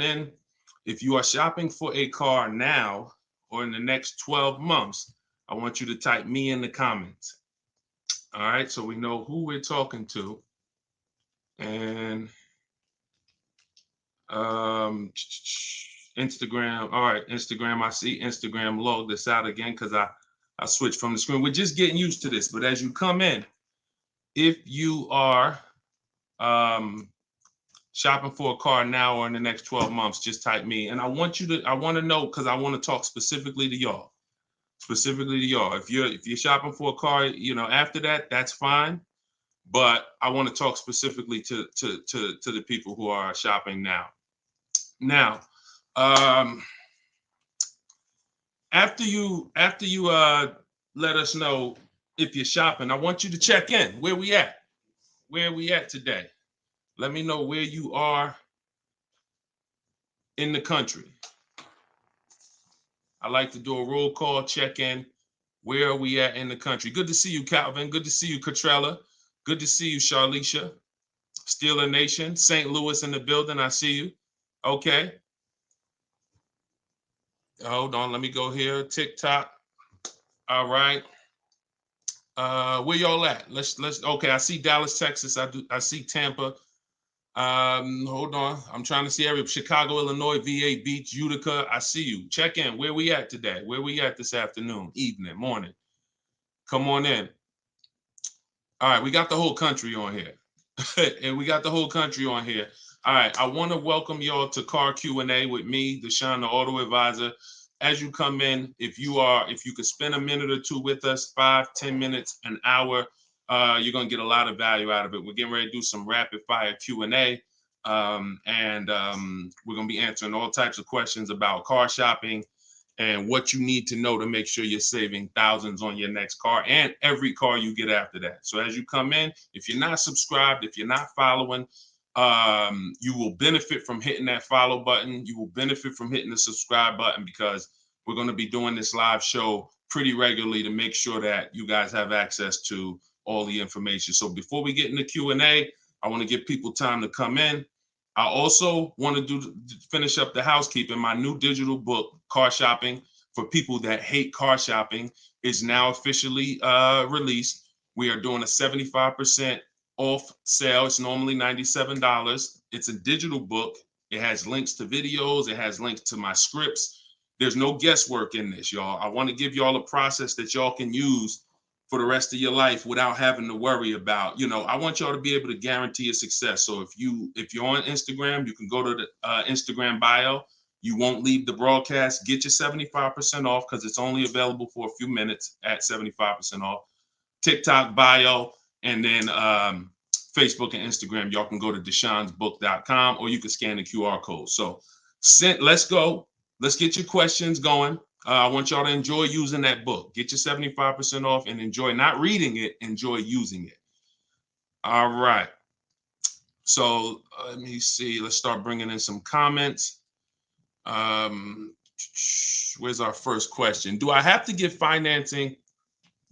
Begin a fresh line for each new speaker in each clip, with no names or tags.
in, if you are shopping for a car now or in the next 12 months, I want you to type me in the comments. All right, so we know who we're talking to. And Instagram. All right, Instagram. I see Instagram log this out again because I switched from the screen. We're just getting used to this. But as you come in, if you are shopping for a car now or in the next 12 months, just type me. And I want to know, because I want to talk specifically to y'all. Specifically to y'all. If you're shopping for a car, after that, that's fine. But I want to talk specifically to the people who are shopping now. Now, after you let us know if you're shopping, I want you to check in. Where we at? Where are we at today? Let me know where you are in the country. I like to do a roll call, check in. Where are we at in the country? Good to see you, Calvin. Good to see you, Catrella. Good to see you, Charlicia. Steeler Nation, St. Louis in the building. I see you. Okay. Hold on. Let me go here. TikTok. All right. Where y'all at? Let's. Okay. I see Dallas, Texas. I see Tampa. Hold on. I'm trying to see every Chicago, Illinois, VA Beach, Utica. I see you. Check in. Where we at today? Where we at this afternoon, evening, morning? Come on in. All right. We got the whole country on here. And we got the whole country on here. All right, I want to welcome y'all to Car Q&A with me, Deshone the Auto Advisor. As you come in, if you could spend a minute or two with us, 5-10 minutes, an hour, you're gonna get a lot of value out of it. We're getting ready to do some rapid fire Q&A, and we're gonna be answering all types of questions about car shopping and what you need to know to make sure you're saving thousands on your next car and every car you get after that. So as you come in, if you're not subscribed, if you're not following, you will benefit from hitting that follow button. You will benefit from hitting the subscribe button, because we're going to be doing this live show pretty regularly to make sure that you guys have access to all the information. So before we get into Q&A, I want to give people time to come in. I also want to finish up the housekeeping. My new digital book, Car Shopping for People That Hate Car Shopping, is now officially released. We are doing a 75% off sale. It's normally $97. It's a digital book. It has links to videos. It has links to my scripts. There's no guesswork in this, y'all. I want to give y'all a process that y'all can use for the rest of your life without having to worry about, I want y'all to be able to guarantee a success. So if you're on Instagram, you can go to the Instagram bio. You won't leave the broadcast. Get your 75% off, because it's only available for a few minutes at 75% off. TikTok bio, and then Facebook and Instagram. Y'all can go to deshonsbook.com, or you can scan the QR code. So let's go. Let's get your questions going. I want y'all to enjoy using that book. Get your 75% off and enjoy not reading it, enjoy using it. All right. So let me see. Let's start bringing in some comments. Where's our first question? Do I have to get financing?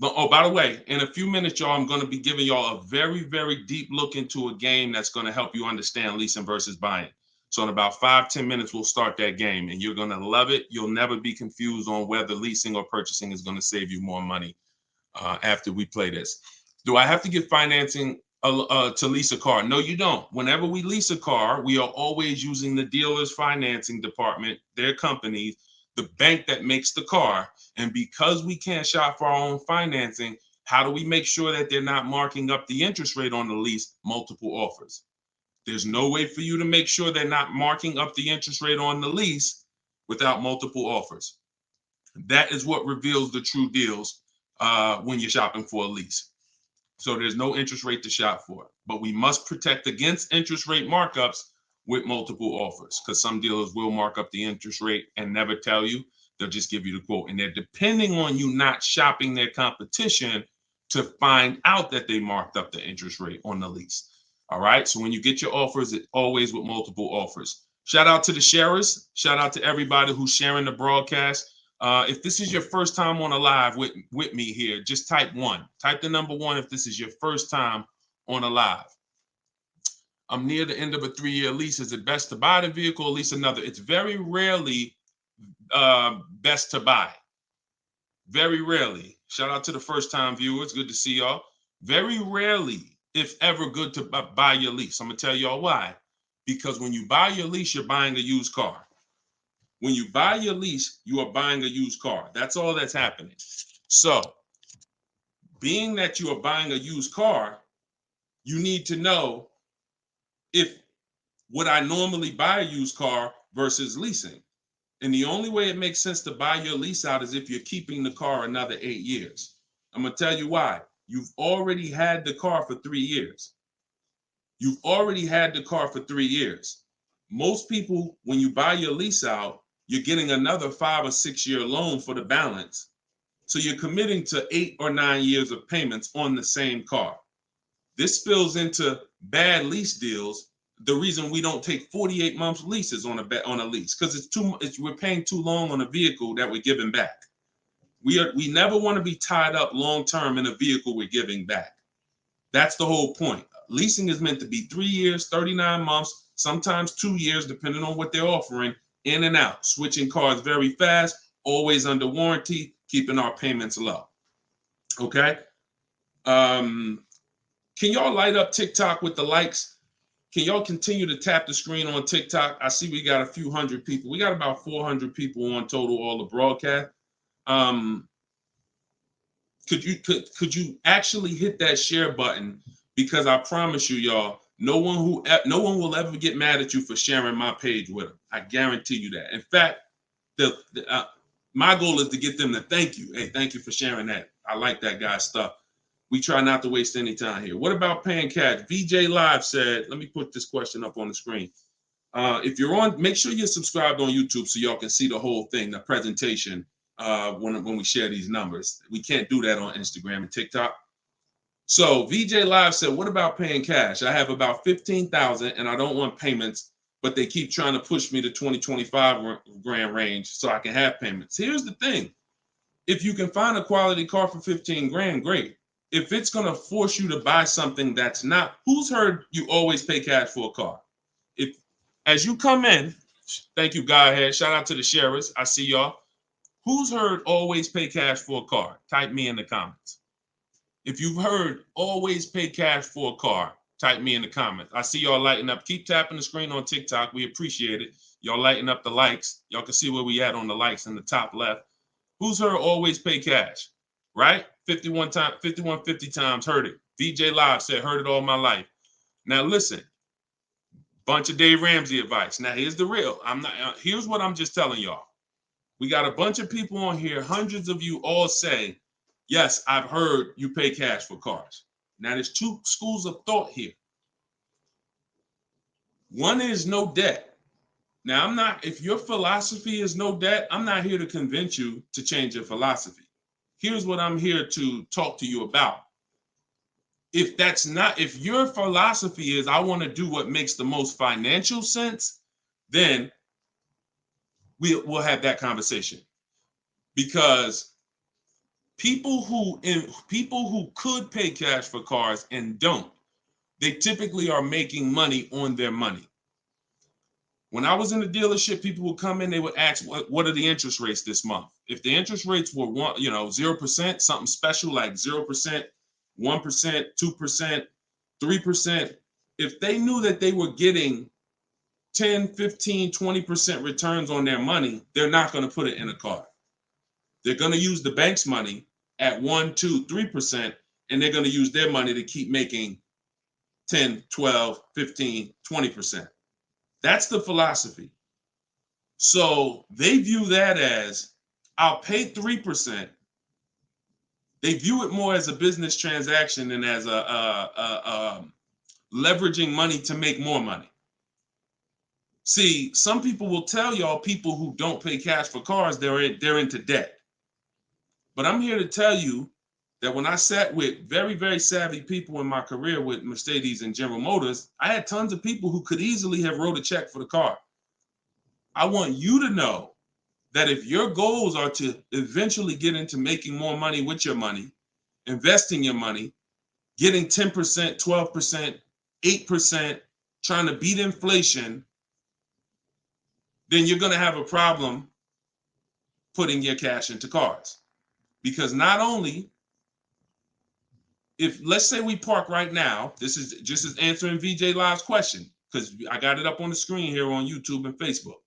Oh, by the way, in a few minutes, y'all, I'm going to be giving y'all a very, very deep look into a game that's going to help you understand leasing versus buying. So in about 5-10 minutes, we'll start that game, and you're going to love it. You'll never be confused on whether leasing or purchasing is going to save you more money after we play this. Do I have to get financing to lease a car? No, you don't. Whenever we lease a car, we are always using the dealer's financing department, their companies, the bank that makes the car. And because we can't shop for our own financing, how do we make sure that they're not marking up the interest rate on the lease? Multiple offers. There's no way for you to make sure they're not marking up the interest rate on the lease without multiple offers. That is what reveals the true deals when you're shopping for a lease. So there's no interest rate to shop for, but we must protect against interest rate markups with multiple offers, because some dealers will mark up the interest rate and never tell you. They'll just give you the quote, and they're depending on you not shopping their competition to find out that they marked up the interest rate on the lease. All right. So when you get your offers, it's always with multiple offers. Shout out to the sharers. Shout out to everybody who's sharing the broadcast. If this is your first time on a live with me here, just type 1. Type the number 1 if this is your first time on a live. I'm near the end of a 3-year lease. Is it best to buy the vehicle or lease another? It's very rarely best to buy. Very rarely. Shout out to the first-time viewers. Good to see y'all. Very rarely, if ever, good to buy your lease. I'm going to tell y'all why. Because when you buy your lease, you're buying a used car. When you buy your lease, you are buying a used car. That's all that's happening. So, being that you are buying a used car, you need to know if would I normally buy a used car versus leasing. And the only way it makes sense to buy your lease out is if you're keeping the car another 8 years. I'm going to tell you why. You've already had the car for 3 years. You've already had the car for 3 years. Most people, when you buy your lease out, you're getting another 5 or 6 year loan for the balance. So you're committing to 8 or 9 years of payments on the same car. This spills into bad lease deals. The reason we don't take 48 months leases on a lease, because we're paying too long on a vehicle that we're giving back. We never want to be tied up long term in a vehicle we're giving back. That's the whole point. Leasing is meant to be 3 years, 39 months, sometimes 2 years, depending on what they're offering, in and out, switching cars very fast, always under warranty, keeping our payments low. Okay. Can y'all light up TikTok with the likes? Can y'all continue to tap the screen on TikTok? I see we got a few hundred people. We got about 400 people on total, all the broadcast. Could you actually hit that share button? Because I promise you, y'all, no one will ever get mad at you for sharing my page with them. I guarantee you that. In fact, my goal is to get them to thank you. Hey, thank you for sharing that. I like that guy's stuff. We try not to waste any time here. What about paying cash? VJ Live said, let me put this question up on the screen. If you're on, make sure you're subscribed on YouTube so y'all can see the whole thing, the presentation, when we share these numbers. We can't do that on Instagram and TikTok. So VJ Live said, what about paying cash? I have about 15,000 and I don't want payments, but they keep trying to push me to 25 grand range so I can have payments. Here's the thing. If you can find a quality car for 15 grand, great. If it's going to force you to buy something that's not, who's heard you always pay cash for a car? If, as you come in, thank you, Godhead. Shout out to the sharers. I see y'all. Who's heard always pay cash for a car? Type me in the comments. If you've heard always pay cash for a car, type me in the comments. I see y'all lighting up. Keep tapping the screen on TikTok. We appreciate it. Y'all lighting up the likes. Y'all can see where we at on the likes in the top left. Who's heard always pay cash? Right? 5150 times heard it. VJ Live said, heard it all my life. Now listen, bunch of Dave Ramsey advice. Now here's the real. Here's what I'm just telling y'all. We got a bunch of people on here, hundreds of you all say, yes, I've heard you pay cash for cars. Now there's two schools of thought here. One is no debt. Now if your philosophy is no debt, I'm not here to convince you to change your philosophy. Here's what I'm here to talk to you about. If your philosophy is I want to do what makes the most financial sense, then we'll have that conversation. Because people who could pay cash for cars and don't, they typically are making money on their money. When I was in the dealership, people would come in, they would ask, what are the interest rates this month? If the interest rates were 0%, something special like 0%, 1%, 2%, 3%, if they knew that they were getting 10, 15, 20% returns on their money, they're not going to put it in a car. They're going to use the bank's money at 1, 2, 3%, and they're going to use their money to keep making 10, 12, 15, 20%. That's the philosophy. So they view that as, I'll pay 3%. They view it more as a business transaction than as a leveraging money to make more money. See, some people will tell y'all people who don't pay cash for cars, they're into debt. But I'm here to tell you that when I sat with very, very savvy people in my career with Mercedes and General Motors, I had tons of people who could easily have wrote a check for the car. I want you to know that if your goals are to eventually get into making more money with your money, investing your money, getting 10%, 12%, 8%, trying to beat inflation, then you're going to have a problem putting your cash into cars. Because not only, if let's say we park right now, this is just as answering VJ Live's question, because I got it up on the screen here on YouTube and Facebook.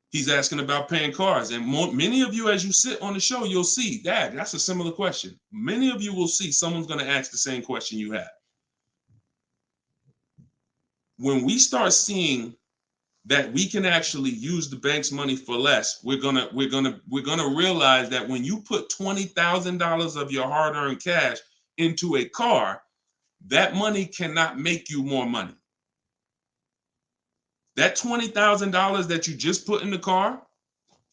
He's asking about paying cars. And many of you, as you sit on the show, you'll see, Dad, that's a similar question. Many of you will see someone's going to ask the same question you have. When we start seeing that we can actually use the bank's money for less, we're gonna realize that when you put $20,000 of your hard-earned cash into a car, that money cannot make you more money. That $20,000 that you just put in the car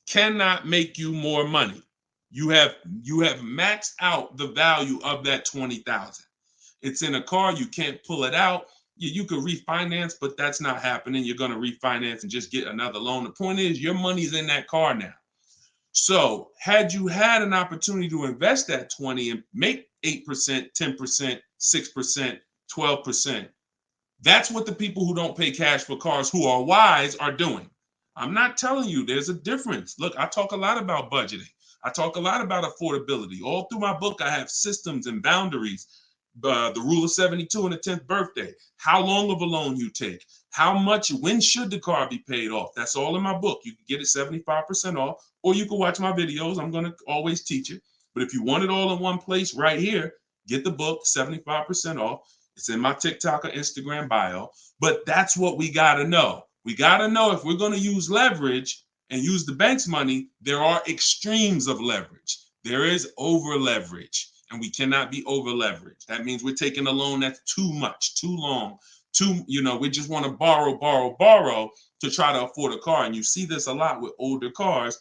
cannot make you more money. You have maxed out the value of that 20,000. It's in a car, you can't pull it out. You could refinance, but that's not happening. You're going to refinance and just get another loan. The point is, your money's in that car now. So had you had an opportunity to invest that 20 and make 8%, 10%, 6%, 12%, that's what the people who don't pay cash for cars who are wise are doing. I'm not telling you there's a difference. Look, I talk a lot about budgeting. I talk a lot about affordability. All through my book, I have systems and boundaries. The rule of 72 and the 10th birthday, how long of a loan you take, how much, when should the car be paid off? That's all in my book. You can get it 75% off, or you can watch my videos. I'm going to always teach it. But if you want it all in one place right here, get the book, 75% off. It's in my TikTok or Instagram bio. But that's what we got to know. We got to know if we're going to use leverage and use the bank's money, there are extremes of leverage. There is over leverage. And we cannot be over leveraged. That means we're taking a loan that's too much, too long, we just want to borrow to try to afford a car. And you see this a lot with older cars,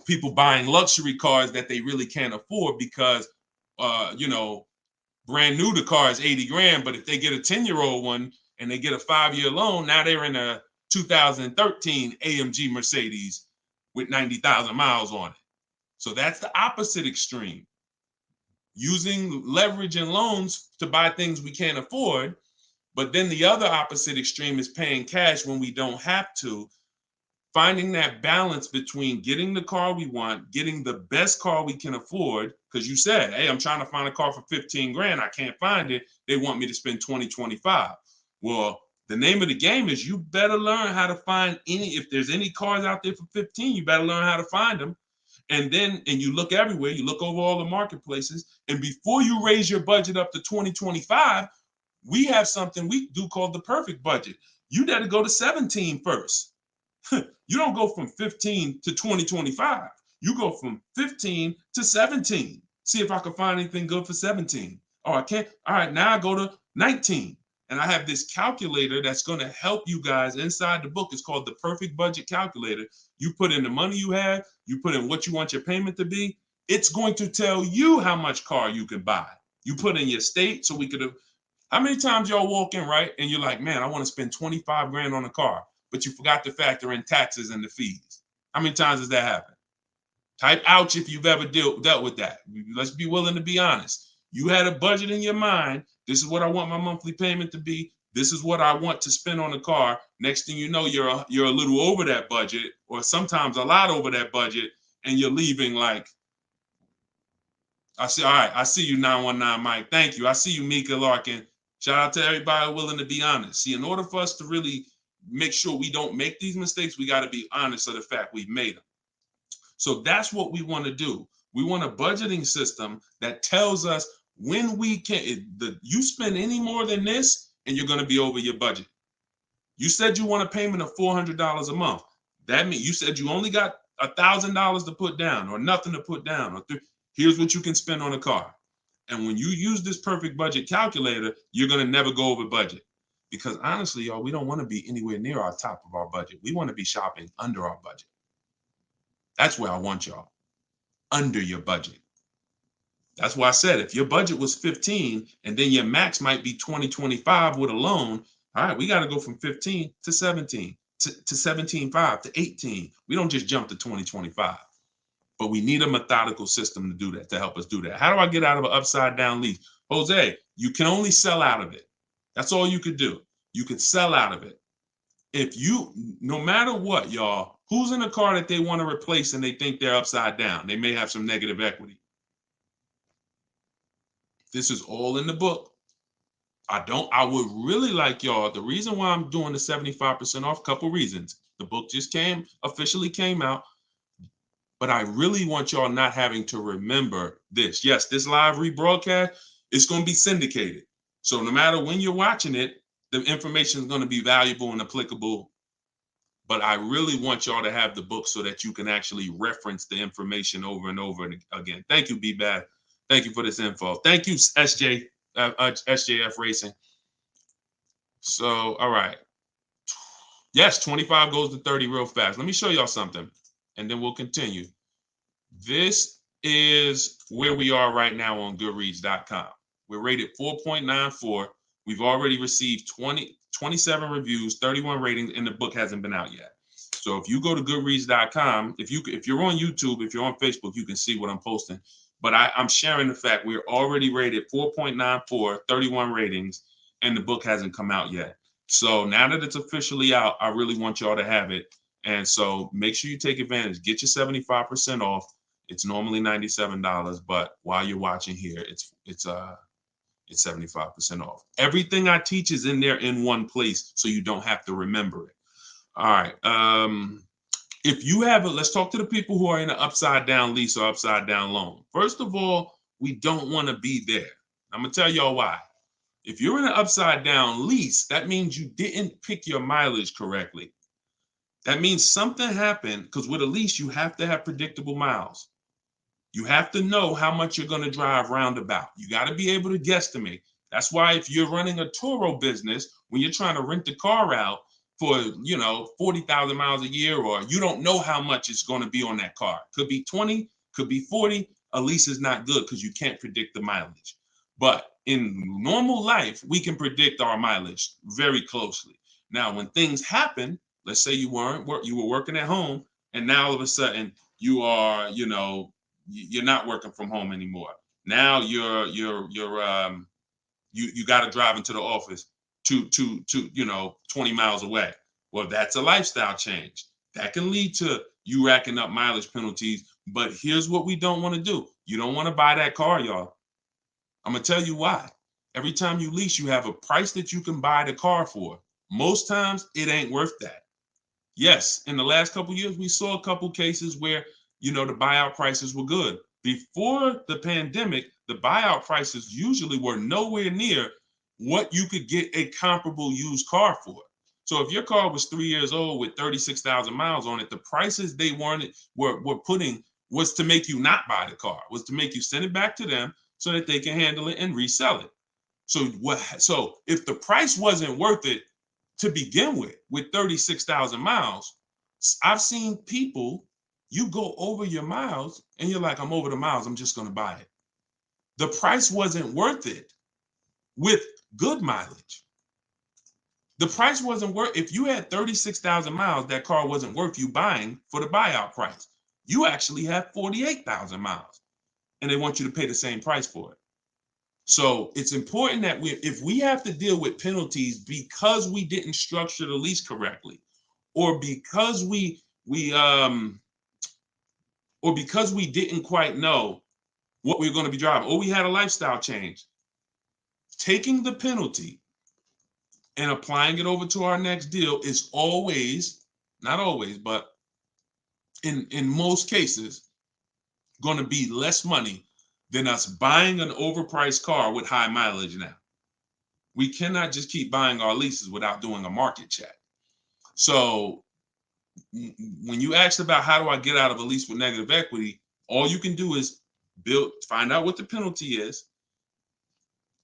people buying luxury cars that they really can't afford because, brand new, the car is 80 grand. But if they get a 10-year-old one and they get a 5-year loan, now they're in a 2013 AMG Mercedes with 90,000 miles on it. So that's the opposite extreme. Using leverage and loans to buy things we can't afford. But then the other opposite extreme is paying cash when we don't have to. Finding that balance between getting the car we want, getting the best car we can afford. Because you said, hey, I'm trying to find a car for 15 grand. I can't find it. They want me to spend 20, 25. Well, the name of the game is you better learn how to find if there's any cars out there for 15, you better learn how to find them. And you look everywhere, you look over all the marketplaces, and before you raise your budget up to 2025, we have something we do called the perfect budget. You got to go to 17 first. You don't go from 15 to 2025. You go from 15 to 17. See if I can find anything good for 17. Oh, I can't. All right, now I go to 19. And I have this calculator that's going to help you guys inside the book. It's called the Perfect Budget Calculator. You put in the money you have, you put in what you want your payment to be. It's going to tell you how much car you can buy. You put in your state, so we could have. How many times y'all walk in, right? And you're like, man, I want to spend 25 grand on a car, but you forgot to factor in taxes and the fees. How many times does that happen? Type ouch if you've ever dealt with that. Let's be willing to be honest. You had a budget in your mind. This is what I want my monthly payment to be. This is what I want to spend on the car. Next thing you know, you're a little over that budget, or sometimes a lot over that budget, and you're leaving like, all right, I see you, 919 Mike. Thank you. I see you, Mika Larkin. Shout out to everybody willing to be honest. See, in order for us to really make sure we don't make these mistakes, we got to be honest of the fact we've made them. So that's what we want to do. We want a budgeting system that tells us when we can, you spend any more than this and you're going to be over your budget. You said you want a payment of $400 a month. That means you said you only got $1,000 to put down or nothing to put down. Here's what you can spend on a car. And when you use this perfect budget calculator, you're going to never go over budget. Because honestly, y'all, we don't want to be anywhere near our top of our budget. We want to be shopping under our budget. That's where I want y'all. Under your budget. That's why I said if your budget was 15 and then your max might be 20, 25 with a loan, all right, we got to go from 15 to 17, to 17.5 to 18. We don't just jump to 20, 25. But we need a methodical system to do that, to help us do that. How do I get out of an upside down lease? Jose, you can only sell out of it. That's all you could do. You could sell out of it. If you, no matter what, y'all, who's in a car that they want to replace and they think they're upside down? They may have some negative equity. This is all in the book. I would really like y'all, the reason why I'm doing the 75% off, couple reasons. The book just officially came out, but I really want y'all not having to remember this. Yes, this live rebroadcast is going to be syndicated. So no matter when you're watching it, the information is going to be valuable and applicable. But I really want y'all to have the book so that you can actually reference the information over and over again. Thank you, B-Bad. Thank you for this info. Thank you, SJF Racing. So, all right. Yes, 25 goes to 30 real fast. Let me show y'all something, and then we'll continue. This is where we are right now on Goodreads.com. We're rated 4.94. We've already received 27 reviews, 31 ratings, and the book hasn't been out yet. So if you go to Goodreads.com, if you're on YouTube, if you're on Facebook, you can see what I'm posting. But I'm sharing the fact we're already rated 4.94, 31 ratings, and the book hasn't come out yet. So now that it's officially out, I really want y'all to have it. And so make sure you take advantage. Get your 75% off. It's normally $97, but while you're watching here, it's 75% off. Everything I teach is in there in one place, so you don't have to remember it. All right. If you have let's talk to the people who are in an upside down lease or upside down loan. First of all, we don't want to be there. I'm gonna tell y'all why. If you're in an upside down lease, that means you didn't pick your mileage correctly. That means something happened, because with a lease, you have to have predictable miles. You have to know how much you're going to drive roundabout. You got to be able to guesstimate. That's why if you're running a Turo business, when you're trying to rent the car out for, 40,000 miles a year, or you don't know how much it's going to be on that car. Could be 20, could be 40. A lease is not good because you can't predict the mileage. But in normal life, we can predict our mileage very closely. Now, when things happen, let's say you were working at home, and now all of a sudden you are, you're not working from home anymore. Now you got to drive into the office to 20 miles away. Well, that's a lifestyle change. That can lead to you racking up mileage penalties. But here's what we don't want to do. You don't want to buy that car, y'all. I'm going to tell you why. Every time you lease, you have a price that you can buy the car for. Most times it ain't worth that. Yes, in the last couple of years, we saw a couple cases where, the buyout prices were good. Before the pandemic, the buyout prices usually were nowhere near what you could get a comparable used car for. So if your car was 3 years old with 36,000 miles on it, the prices they were putting was to make you not buy the car, was to make you send it back to them so that they can handle it and resell it. So if the price wasn't worth it to begin with 36,000 miles, I've seen people, you go over your miles and you're like, I'm over the miles, I'm just going to buy it. The price wasn't worth it with good mileage. The price wasn't worth, if you had 36,000 miles, that car wasn't worth you buying for the buyout price. You actually have 48,000 miles and they want you to pay the same price for it. So it's important that if we have to deal with penalties because we didn't structure the lease correctly, or because we didn't quite know what we were going to be driving, or we had a lifestyle change, taking the penalty and applying it over to our next deal is always, not always, but in most cases, going to be less money than us buying an overpriced car with high mileage now. We cannot just keep buying our leases without doing a market check. So when you asked about how do I get out of a lease with negative equity, all you can do is find out what the penalty is.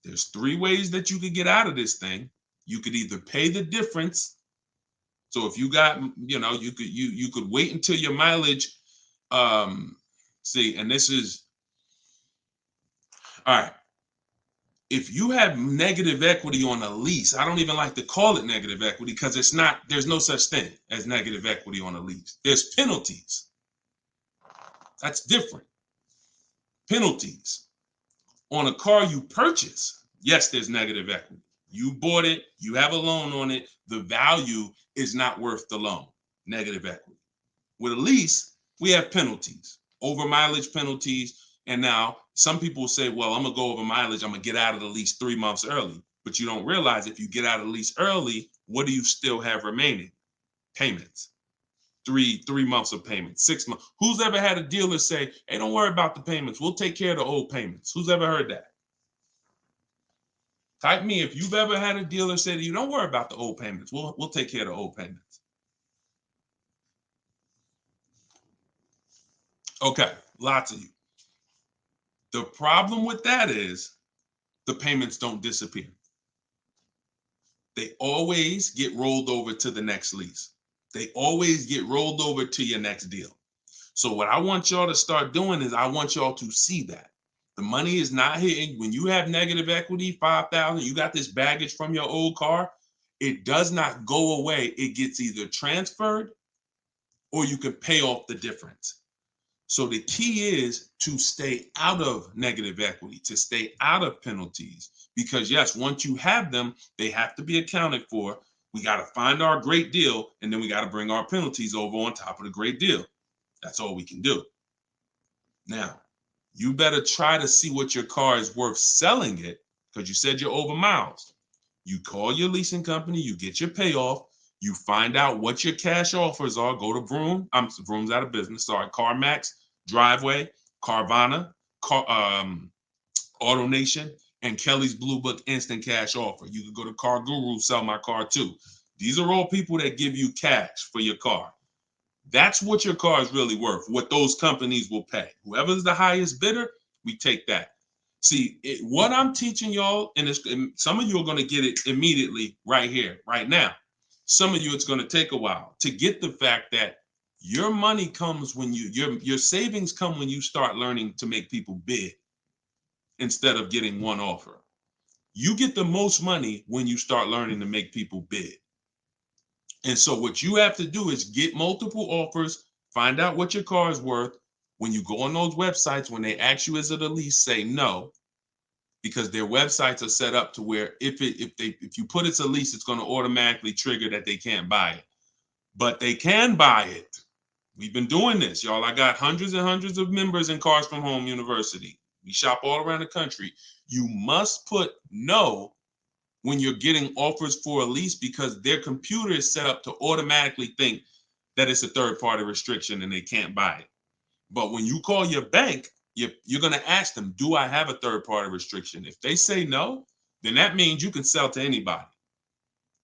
There's 3 ways that you could get out of this thing. You could either pay the difference. So if you got, you could wait until your mileage, and this is, all right. If you have negative equity on a lease, I don't even like to call it negative equity because there's no such thing as negative equity on a lease. There's penalties. That's different. Penalties on a car you purchase. Yes, there's negative equity. You bought it, you have a loan on it, the value is not worth the loan, negative equity. With a lease, we have penalties, over mileage penalties. And now some people say, well, I'm going to go over mileage, I'm going to get out of the lease 3 months early. But you don't realize if you get out of the lease early, what do you still have remaining? Payments. Three months of payments, 6 months. Who's ever had a dealer say, hey, don't worry about the payments, we'll take care of the old payments? Who's ever heard that? Type me if you've ever had a dealer say to you, don't worry about the old payments, we'll take care of the old payments. Okay, lots of you. The problem with that is the payments don't disappear. They always get rolled over to the next lease. They always get rolled over to your next deal. So what I want y'all to start doing is I want y'all to see that the money is not hitting. When you have negative equity, 5,000, you got this baggage from your old car, it does not go away. It gets either transferred or you can pay off the difference. So the key is to stay out of negative equity, to stay out of penalties, because yes, once you have them, they have to be accounted for. We got to find our great deal, and then we got to bring our penalties over on top of the great deal. That's all we can do. Now, you better try to see what your car is worth selling it, because you said you're over miles. You call your leasing company, you get your payoff, you find out what your cash offers are. Go to Vroom. Vroom's out of business. Sorry, CarMax, Driveway, Carvana, AutoNation, and Kelly's Blue Book Instant Cash Offer. You can go to Car Guru, Sell My Car Too. These are all people that give you cash for your car. That's what your car is really worth, what those companies will pay. Whoever's the highest bidder, we take that. See, what I'm teaching y'all, and some of you are going to get it immediately right here, right now. Some of you, it's going to take a while to get the fact that your money comes when your savings come when you start learning to make people bid instead of getting one offer. You get the most money when you start learning to make people bid. And so what you have to do is get multiple offers, find out what your car is worth. When you go on those websites, when they ask you, is it a lease, say no, because their websites are set up to where if you put it's a lease, it's going to automatically trigger that they can't buy it. But they can buy it. We've been doing this, y'all. I got hundreds and hundreds of members in Cars from Home University. We shop all around the country. You must put no when you're getting offers for a lease, because their computer is set up to automatically think that it's a third-party restriction and they can't buy it. But when you call your bank, you're going to ask them, do I have a third-party restriction? If they say no, then that means you can sell to anybody.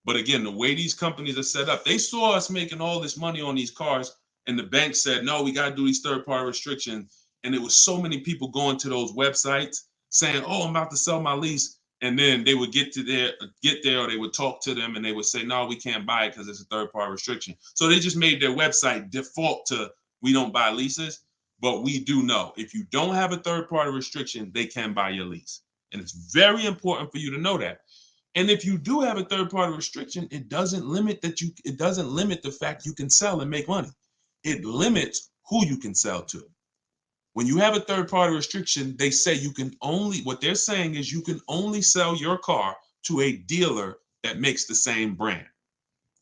But again, the way these companies are set up, they saw us making all this money on these cars, and the bank said, no, we got to do these third-party restrictions. And there was so many people going to those websites saying, oh, I'm about to sell my lease. And then they would get there, or they would talk to them and they would say, no, we can't buy it because it's a third-party restriction. So they just made their website default to, we don't buy leases. But we do know if you don't have a third-party restriction, they can buy your lease. And it's very important for you to know that. And if you do have a third-party restriction, it doesn't limit the fact you can sell and make money. It limits who you can sell to. When you have a third-party restriction, they say what they're saying is you can only sell your car to a dealer that makes the same brand.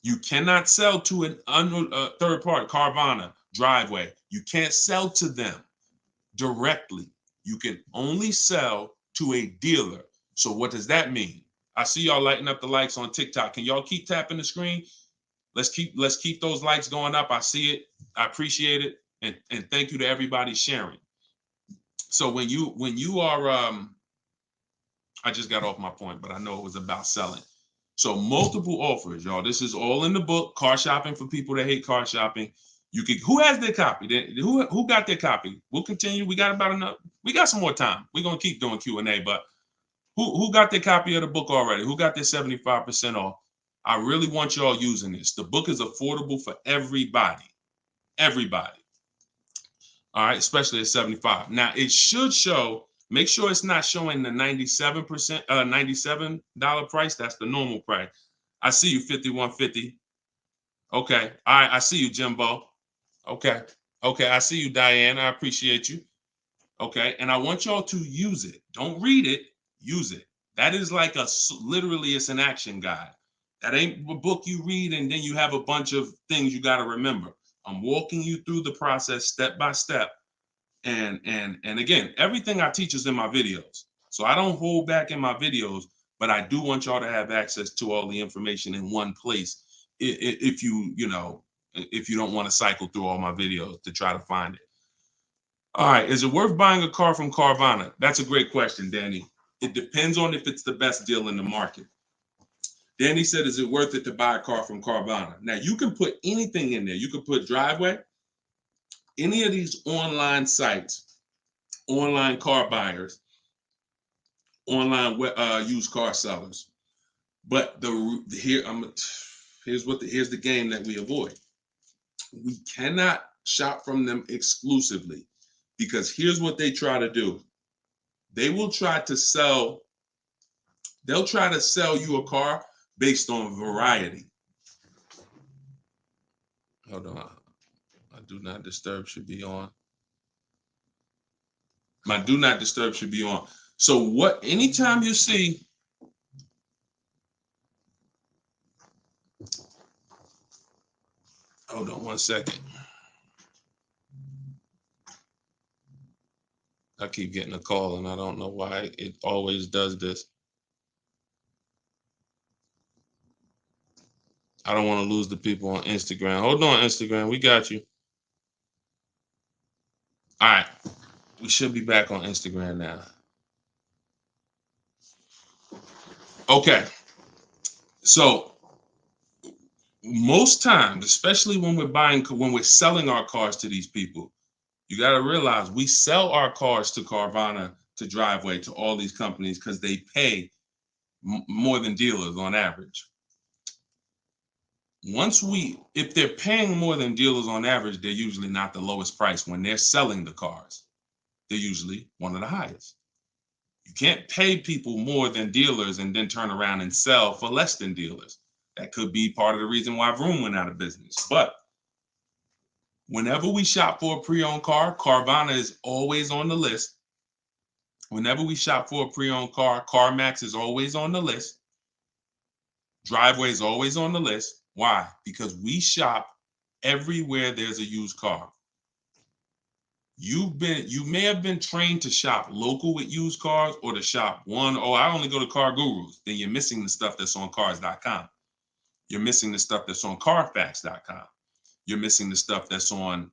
You cannot sell to a third-party, Carvana, Driveway. You can't sell to them directly. You can only sell to a dealer. So what does that mean? I see y'all lighting up the likes on TikTok. Can y'all keep tapping the screen? Let's keep those likes going up. I see it. I appreciate it. And thank you to everybody sharing. So when you are I just got off my point, but I know it was about selling. So multiple offers, y'all. This is all in the book, Car Shopping for People That Hate Car Shopping. Who has their copy? Who got their copy? We'll continue. We got some more time. We're gonna keep doing Q&A, but who got their copy of the book already? Who got their 75% off? I really want y'all using this. The book is affordable for everybody. Everybody. All right, especially at 75. Now it should show, make sure it's not showing the $97 price. That's the normal price. I see you, 5150. Okay. All right, I see you, Jimbo. Okay. I see you, Diane. I appreciate you. Okay. And I want y'all to use it. Don't read it. Use it. That is like literally it's an action guide. That ain't a book you read and then you have a bunch of things you got to remember. I'm walking you through the process step by step. And again, everything I teach is in my videos. So I don't hold back in my videos, but I do want y'all to have access to all the information in one place. If if you don't want to cycle through all my videos to try to find it. All right, is it worth buying a car from Carvana? That's a great question, Danny. It depends on if it's the best deal in the market. Danny said, is it worth it to buy a car from Carvana? Now, you can put anything in there. You can put Driveway, any of these online sites, online car buyers, online used car sellers. But here's the game that we avoid. We cannot shop from them exclusively, because here's what they try to do. They'll try to sell you a car based on variety. Hold on. My do not disturb should be on. My do not disturb should be on. So anytime you see, hold on one second. I keep getting a call and I don't know why it always does this. I don't want to lose the people on Instagram. Hold on, Instagram. We got you. All right. We should be back on Instagram now. Okay. So most times, especially when we're selling our cars to these people, you got to realize we sell our cars to Carvana, to Driveway, to all these companies because they pay more than dealers on average. If they're paying more than dealers on average, they're usually not the lowest price. When they're selling the cars, they're usually one of the highest. You can't pay people more than dealers and then turn around and sell for less than dealers. That could be part of the reason why Vroom went out of business. But whenever we shop for a pre-owned car, Carvana is always on the list. Whenever we shop for a pre-owned car, CarMax is always on the list. Driveway is always on the list. Why? Because we shop everywhere there's a used car. You may have been trained to shop local with used cars or to shop I only go to Car Gurus. Then you're missing the stuff that's on cars.com. You're missing the stuff that's on carfax.com. You're missing the stuff that's on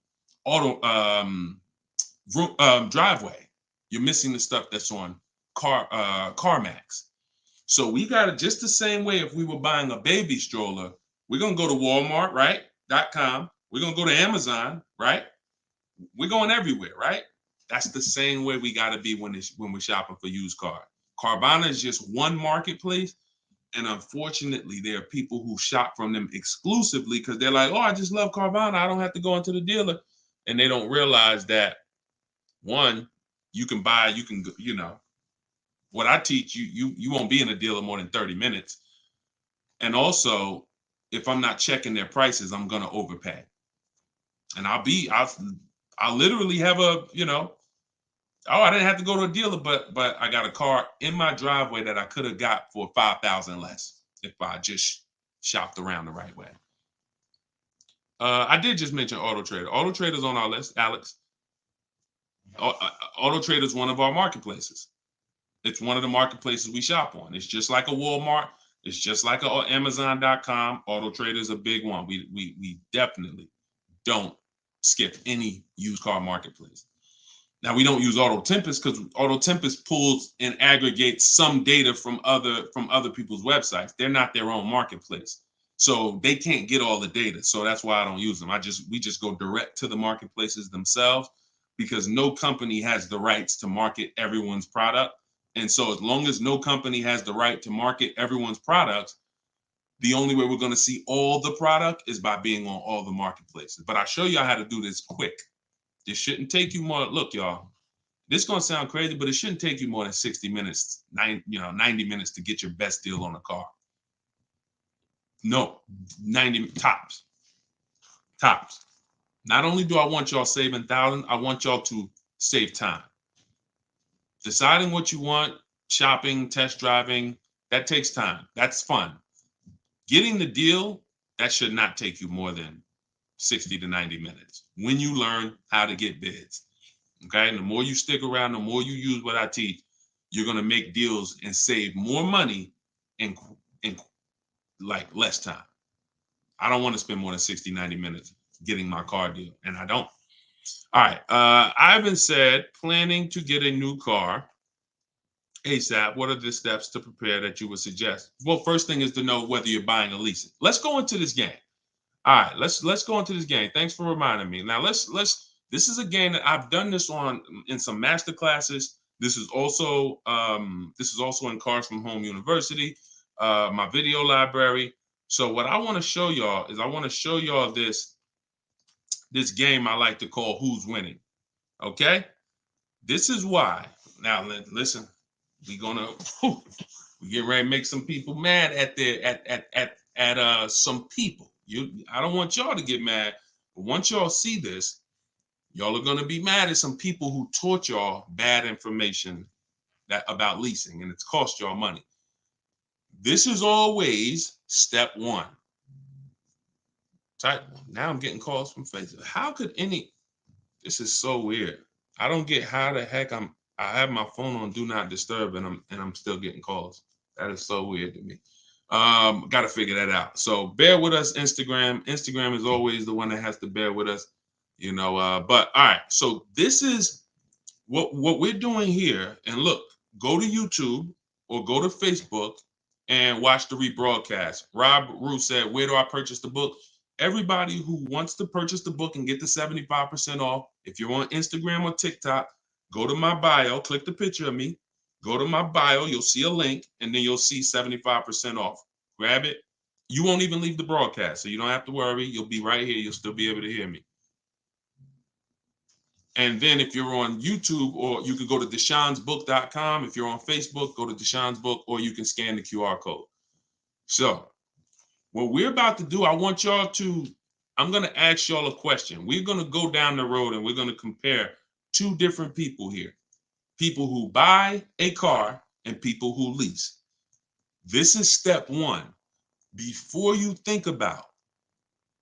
Driveway. You're missing the stuff that's on CarMax. So we got it just the same way. If we were buying a baby stroller, we're going to go to Walmart, right? .com. We're going to go to Amazon, right? We're going everywhere, right? That's the same way we got to be when we're shopping for used cars. Carvana is just one marketplace. And unfortunately, there are people who shop from them exclusively because they're like, oh, I just love Carvana. I don't have to go into the dealer. And they don't realize that, one, what I teach you won't be in a dealer more than 30 minutes. And also, if I'm not checking their prices, I'm going to overpay. And I'll literally have I didn't have to go to a dealer, but I got a car in my driveway that I could have got for $5,000 less if I just shopped around the right way. I did just mention Auto Trader. Auto Trader's on our list, Alex. Auto Trader is one of our marketplaces. It's one of the marketplaces we shop on. It's just like a Walmart. It's just like a Amazon.com. Auto Trader is a big one. We definitely don't skip any used car marketplace. Now, we don't use Auto Tempest because Auto Tempest pulls and aggregates some data from other people's websites. They're not their own marketplace, so they can't get all the data. So that's why I don't use them. We just go direct to the marketplaces themselves, because no company has the rights to market everyone's product. And so as long as no company has the right to market everyone's products, the only way we're going to see all the product is by being on all the marketplaces. But I'll show y'all how to do this quick. This shouldn't take you more. Look, y'all, this is going to sound crazy, but it shouldn't take you more than 60 minutes, 90 minutes to get your best deal on a car. No, 90 tops. Tops. Not only do I want y'all saving thousands, I want y'all to save time. Deciding what you want shopping, test driving, that takes time. That's fun. Getting the deal, that should not take you more than 60 to 90 minutes when you learn how to get bids. Okay. And the more you stick around, the more you use what I teach, you're going to make deals and save more money in like less time. I don't want to spend more than 60, 90 minutes getting my car deal, and I don't. All right. Ivan said, planning to get a new car ASAP. What are the steps to prepare that you would suggest? Well, first thing is to know whether you're buying or leasing. Let's go into this game. All right, let's go into this game. Thanks for reminding me. Now let's this is a game that I've done this on in some master classes. This is also in Cars from Home University, my video library. So what I want to show y'all is I want to show y'all this game I like to call Who's Winning. Okay? This is why. Now listen, we get ready to make some people mad at some people. I don't want y'all to get mad, but once y'all see this, y'all are gonna be mad at some people who taught y'all bad information about leasing, and it's cost y'all money. This is always step one. Now I'm getting calls from Facebook. How could this is so weird. I don't get how the heck I have my phone on do not disturb and I'm still getting calls. That is so weird to me. Got to figure that out. So bear with us, Instagram. Instagram is always the one that has to bear with us, but all right. So this is what we're doing here. And look, go to YouTube or go to Facebook and watch the rebroadcast. Rob Rue said, where do I purchase the book? Everybody who wants to purchase the book and get the 75% off, if you're on Instagram or TikTok, go to my bio, click the picture of me, go to my bio, you'll see a link, and then you'll see 75% off. Grab it. You won't even leave the broadcast, so you don't have to worry. You'll be right here. You'll still be able to hear me. And then if you're on YouTube, or you can go to deshonsbook.com. If you're on Facebook, go to Deshon's Book, or you can scan the QR code. So what we're about to do, I'm going to ask y'all a question. We're going to go down the road and we're going to compare two different people here. People who buy a car and people who lease. This is step one. Before you think about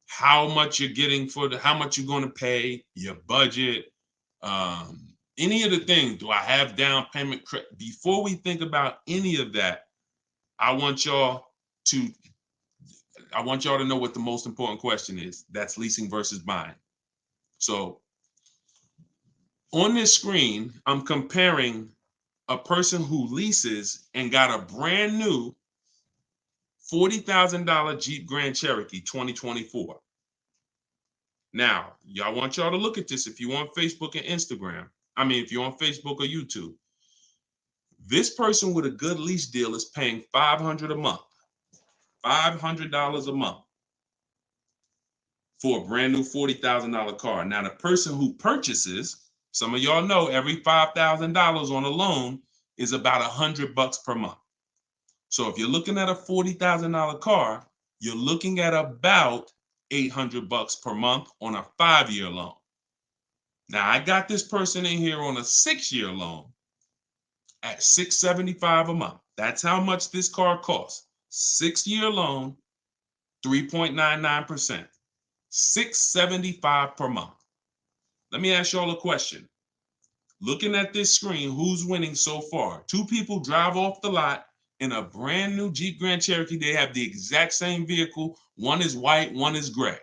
how much you're getting how much you're going to pay, your budget, any of the things, do I have down payment? Before we think about any of that, I want y'all to know what the most important question is. That's leasing versus buying. So on this screen, I'm comparing a person who leases and got a brand new $40,000 Jeep Grand Cherokee 2024. Now, I want y'all to look at this if you're on Facebook and Instagram. If you're on Facebook or YouTube. This person with a good lease deal is paying $500 a month. $500 a month for a brand new $40,000 car. Now, the person who purchases, some of y'all know every $5,000 on a loan is about $100 per month. So if you're looking at a $40,000 car, you're looking at about $800 per month on a 5-year loan. Now, I got this person in here on a 6-year loan at $675 a month. That's how much this car costs. 6-year loan, 3.99%. $675 per month. Let me ask y'all a question. Looking at this screen, who's winning so far? Two people drive off the lot in a brand new Jeep Grand Cherokee. They have the exact same vehicle. One is white, one is gray.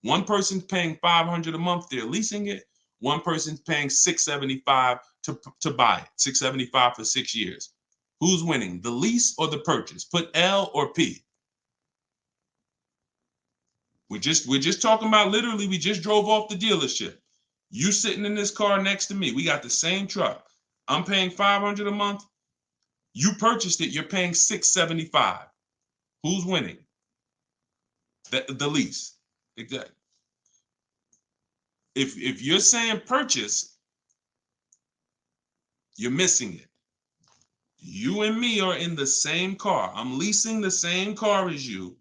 One person's paying $500 a month. They're leasing it. One person's paying $675 to buy it. $675 for 6 years. Who's winning, the lease or the purchase? Put L or P. We're just talking about, literally, we just drove off the dealership. You sitting in this car next to me. We got the same truck. I'm paying $500 a month. You purchased it. You're paying $675. Who's winning? The lease. Exactly. If you're saying purchase, you're missing it. You and me are in the same car. I'm leasing the same car as you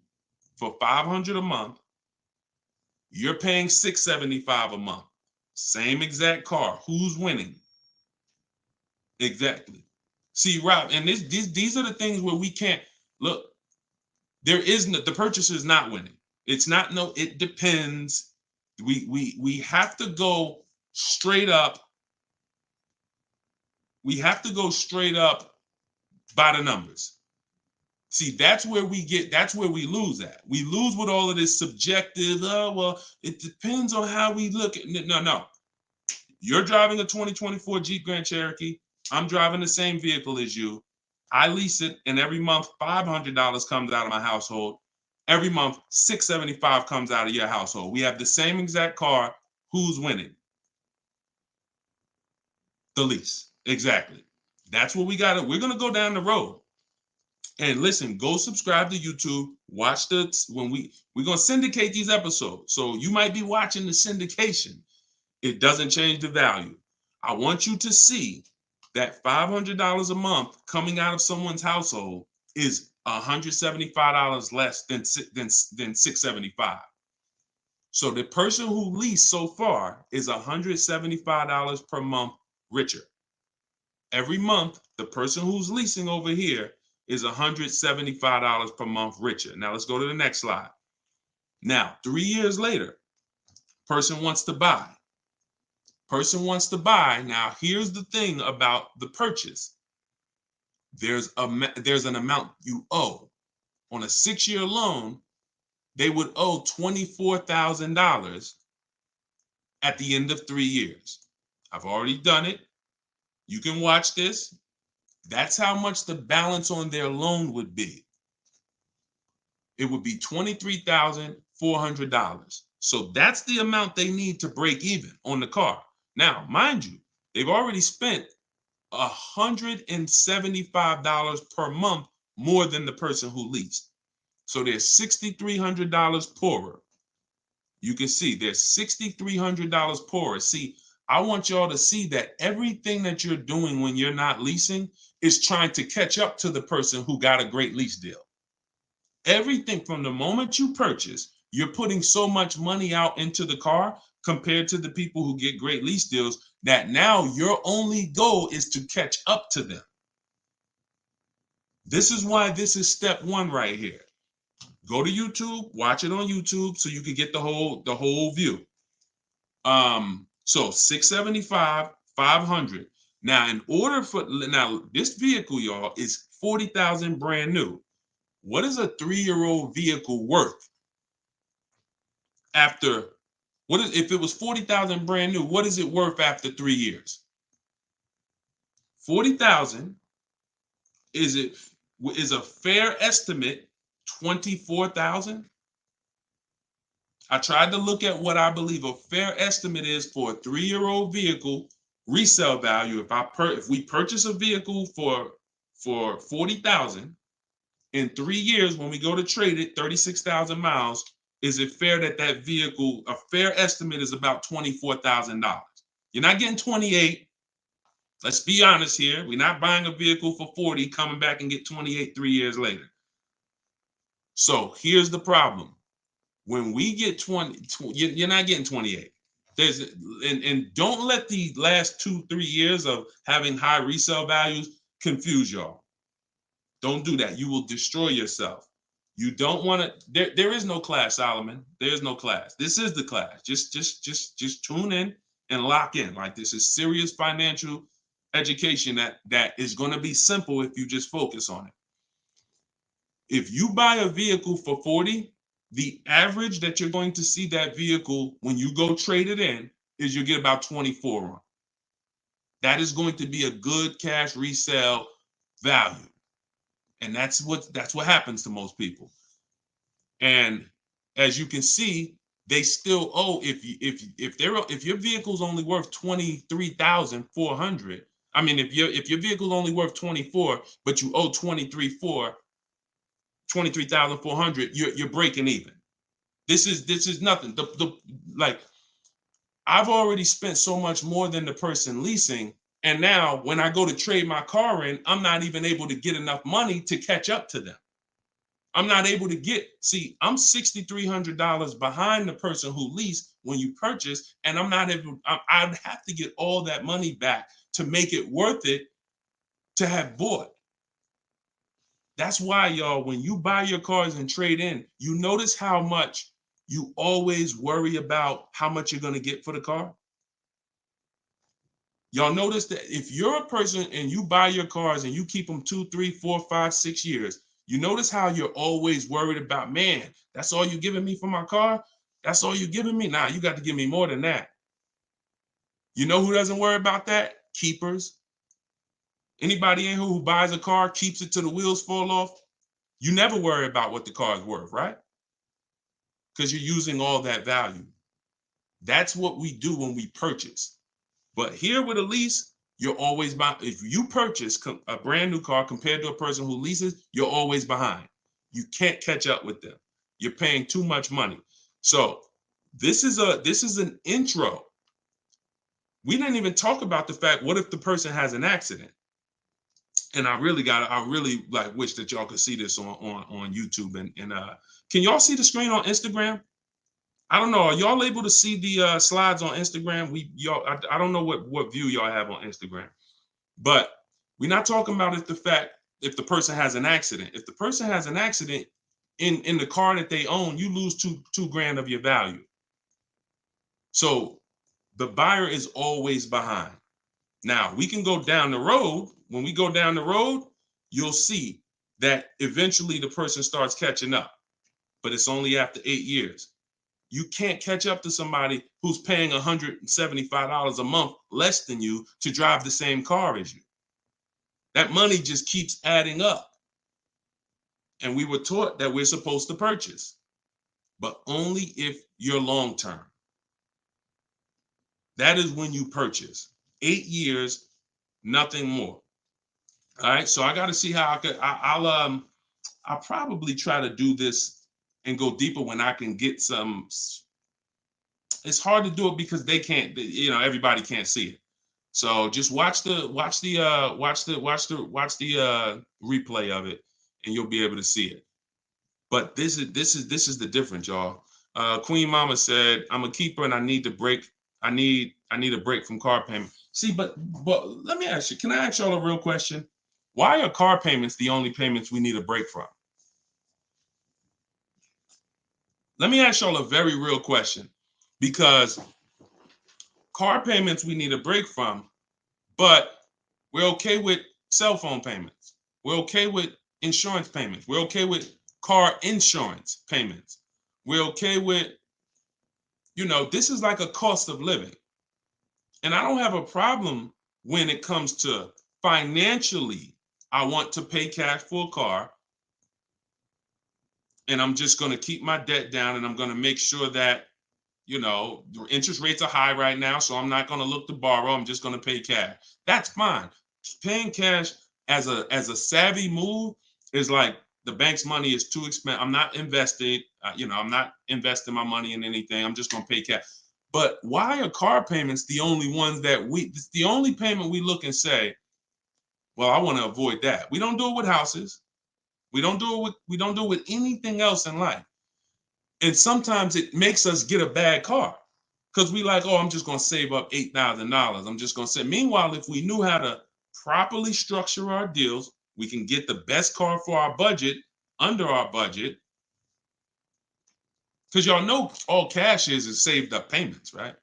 for $500 a month. You're paying $675 a month. Same exact car. Who's winning? Exactly. See, Rob, and these are the things where we can't look. There is no, the purchaser is not winning. It's not no. It depends. We have to go straight up. We have to go straight up by the numbers. See, that's where we lose at. We lose with all of this subjective, oh, well, it depends on how we look at it. No. You're driving a 2024 Jeep Grand Cherokee. I'm driving the same vehicle as you. I lease it, and every month $500 comes out of my household. Every month $675 comes out of your household. We have the same exact car. Who's winning? The lease. Exactly. That's what we got. We're going to go down the road. And listen, go subscribe to YouTube. Watch we're going to syndicate these episodes. So you might be watching the syndication. It doesn't change the value. I want you to see that $500 a month coming out of someone's household is $175 less than $675. So the person who leased so far is $175 per month richer. Every month, the person who's leasing over here is $175 per month richer. Now let's go to the next slide. Now, 3 years later, person wants to buy. Person wants to buy. Now, here's the thing about the purchase. There's an amount you owe. On a 6-year loan, they would owe $24,000 at the end of 3 years. I've already done it. You can watch this. That's how much the balance on their loan would be. It would be $23,400. So that's the amount they need to break even on the car. Now, mind you, they've already spent $175 per month more than the person who leased. So they're $6,300 poorer. You can see they're $6,300 poorer. See, I want y'all to see that everything that you're doing when you're not leasing is trying to catch up to the person who got a great lease deal. Everything from the moment you purchase, you're putting so much money out into the car compared to the people who get great lease deals that now your only goal is to catch up to them. This is why this is step one right here. Go to YouTube, watch it on YouTube so you can get the whole view. So 675, 500. Now, this vehicle, y'all, is 40,000 brand new. What is a 3-year-old vehicle worth after? If it was 40,000 brand new, what is it worth after 3 years? 40,000 is a fair estimate 24,000. I tried to look at what I believe a fair estimate is for a 3-year-old vehicle resale value. If we purchase a vehicle for 40,000 in 3 years, when we go to trade it, 36,000 miles, is it fair that vehicle, a fair estimate is about $24,000? You're not getting 28. Let's be honest here. We're not buying a vehicle for 40, coming back and get 28 3 years later. So here's the problem. When we get 20, you're not getting 28. And don't let the last 2-3 years of having high resale values confuse y'all. Don't do that. You will destroy yourself. You don't want to. There is no class, Solomon. There's no class. This is the class. Just tune in and lock in. Like, this is serious financial education that is going to be simple if you just focus on it. If you buy a vehicle for 40, the average that you're going to see that vehicle when you go trade it in is you get about 24 on. That is going to be a good cash resale value. And that's what happens to most people. And as you can see, they still owe, if your vehicle's only worth 23,400, I mean, if your vehicle's only worth 24, but you owe 23,400, you're breaking even. This is nothing. Like, I've already spent so much more than the person leasing. And now when I go to trade my car in, I'm not even able to get enough money to catch up to them. I'm not able to I'm $6,300 behind the person who leased when you purchase, and I'd have to get all that money back to make it worth it to have bought. That's why, y'all, when you buy your cars and trade in, you notice how much you always worry about how much you're going to get for the car. Y'all notice that if you're a person and you buy your cars and you keep them 2, 3, 4, 5, 6 years, you notice how you're always worried about, man, that's all you're giving me for my car? That's all you're giving me? Nah, you got to give me more than that. You know who doesn't worry about that? Keepers. Anybody in here who buys a car, keeps it till the wheels fall off, you never worry about what the car is worth, right? Because you're using all that value. That's what we do when we purchase. But here with a lease, you're always behind. If you purchase a brand new car compared to a person who leases, you're always behind. You can't catch up with them. You're paying too much money. So this is an intro. We didn't even talk about the fact, what if the person has an accident? And I really like wish that y'all could see this on YouTube. And can y'all see the screen on Instagram? I don't know. Are y'all able to see the slides on Instagram? I don't know what view y'all have on Instagram, but we're not talking about if the person has an accident. If the person has an accident in the car that they own, you lose two grand of your value. So the buyer is always behind. Now we can go down the road. When we go down the road, you'll see that eventually the person starts catching up, but it's only after 8 years. You can't catch up to somebody who's paying $175 a month less than you to drive the same car as you. That money just keeps adding up. And we were taught that we're supposed to purchase, but only if you're long-term. That is when you purchase. 8 years, nothing more. All right, so I got to see how I'll probably try to do this and go deeper when I can get some. It's hard to do it because they can't, everybody can't see it. So just watch the replay of it, and you'll be able to see it. But this is the difference, y'all. Queen Mama said, "I'm a keeper and I need to break. I need a break from car payment." See, but let me ask you. Can I ask y'all a real question? Why are car payments the only payments we need a break from? Let me ask y'all a very real question, because car payments we need a break from, but we're okay with cell phone payments. We're okay with insurance payments. We're okay with car insurance payments. We're okay with, this is like a cost of living. And I don't have a problem when it comes to financially, I want to pay cash for a car, and I'm just going to keep my debt down, and I'm going to make sure that, the interest rates are high right now, so I'm not going to look to borrow. I'm just going to pay cash. That's fine. Paying cash as a savvy move is like, the bank's money is too expensive. I'm not invested. I'm not investing my money in anything. I'm just going to pay cash. But why are car payments the only ones it's the only payment we look and say, well, I want to avoid that. We don't do it with houses. We don't do it with anything else in life. And sometimes it makes us get a bad car because we like, oh, I'm just going to save up $8,000. I'm just going to say. Meanwhile, if we knew how to properly structure our deals, we can get the best car for our budget, under our budget. Because y'all know all cash is saved up payments, right?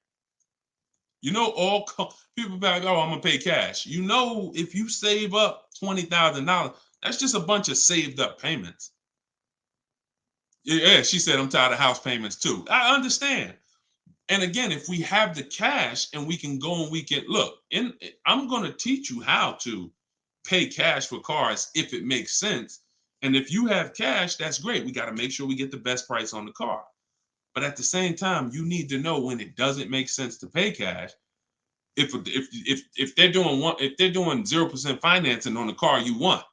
All people be like, oh, I'm going to pay cash. If you save up $20,000, that's just a bunch of saved up payments. Yeah, she said, I'm tired of house payments too. I understand. And again, if we have the cash and we can go and we can look, I'm going to teach you how to pay cash for cars if it makes sense. And if you have cash, that's great. We got to make sure we get the best price on the car. But at the same time, you need to know when it doesn't make sense to pay cash. If they're doing 0% financing on the car you want,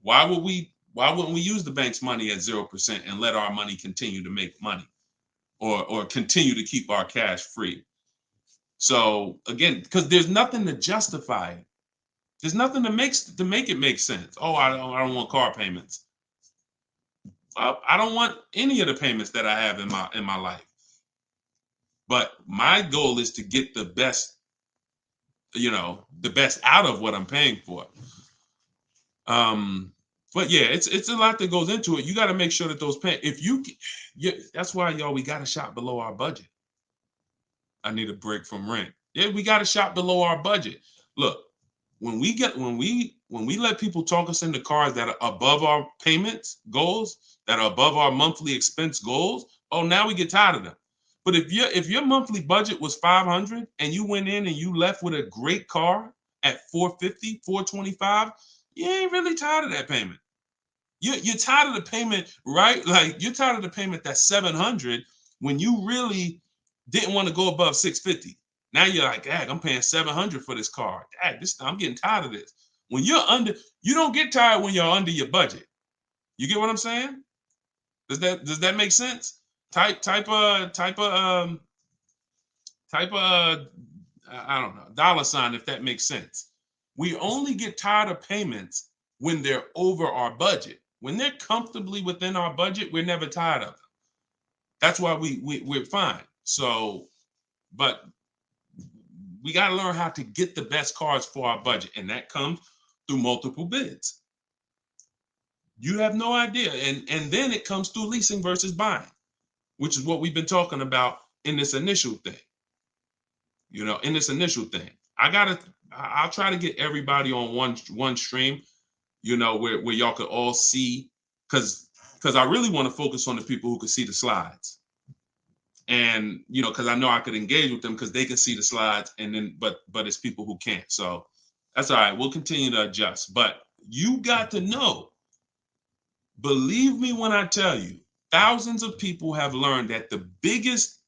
why wouldn't we use the bank's money at 0% and let our money continue to make money, or continue to keep our cash free? So again, because there's nothing to justify it. There's nothing to make it make sense. Oh, I don't want car payments. I don't want any of the payments that I have in my life. But my goal is to get the best the best out of what I'm paying for. But yeah, it's a lot that goes into it. You got to make sure that those that's why y'all, we got to shop below our budget. I need a break from rent. Yeah, we got to shop below our budget. Look, when we let people talk us into cars that are above our payments goals, that are above our monthly expense goals, oh, now we get tired of them. But if your monthly budget was 500 and you went in and you left with a great car at 450, 425, you ain't really tired of that payment. You're tired of the payment, right? Like, you're tired of the payment that's 700 when you really didn't want to go above 650. Now you're like, dang, I'm paying 700 for this car. Dang, I'm getting tired of this. When you're under, you don't get tired when you're under your budget. You get what I'm saying? Does that make sense? Type I don't know, $, if that makes sense. We only get tired of payments when they're over our budget. When they're comfortably within our budget, we're never tired of them. That's why we're fine. So, but we got to learn how to get the best cars for our budget, and that comes through multiple bids. You have no idea. And then it comes through leasing versus buying, which is what we've been talking about in this initial thing. In this initial thing. I'll try to get everybody on one stream, where y'all could all see, because I really want to focus on the people who can see the slides. And because I know I could engage with them because they can see the slides, and then but it's people who can't. So that's all right. We'll continue to adjust. But you got to know, believe me when I tell you, thousands of people have learned that the biggest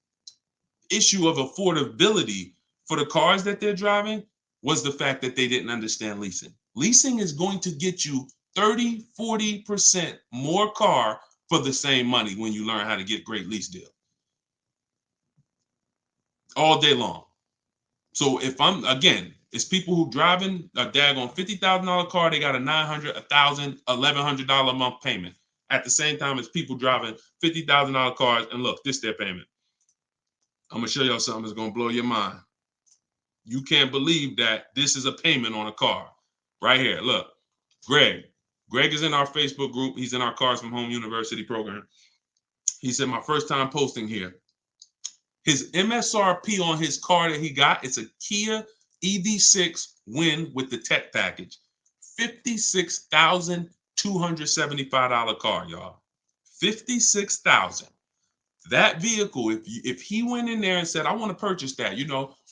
issue of affordability for the cars that they're driving was the fact that they didn't understand leasing. Leasing is going to get you 30, 40% more car for the same money when you learn how to get great lease deals. All day long. So it's people who driving a daggone $50,000 car, they got a $900, $1,000, $1,100 a month payment. At the same time as people driving $50,000 cars, and look, this is their payment. I'm gonna show y'all something that's gonna blow your mind. You can't believe that this is a payment on a car. Right here, look. Greg is in our Facebook group. He's in our Cars from Home University program. He said, my first time posting here. His MSRP on his car that he got, it's a Kia EV6 Win with the tech package. $56,275 car, y'all. $56,000. That vehicle, if he went in there and said, I want to purchase that,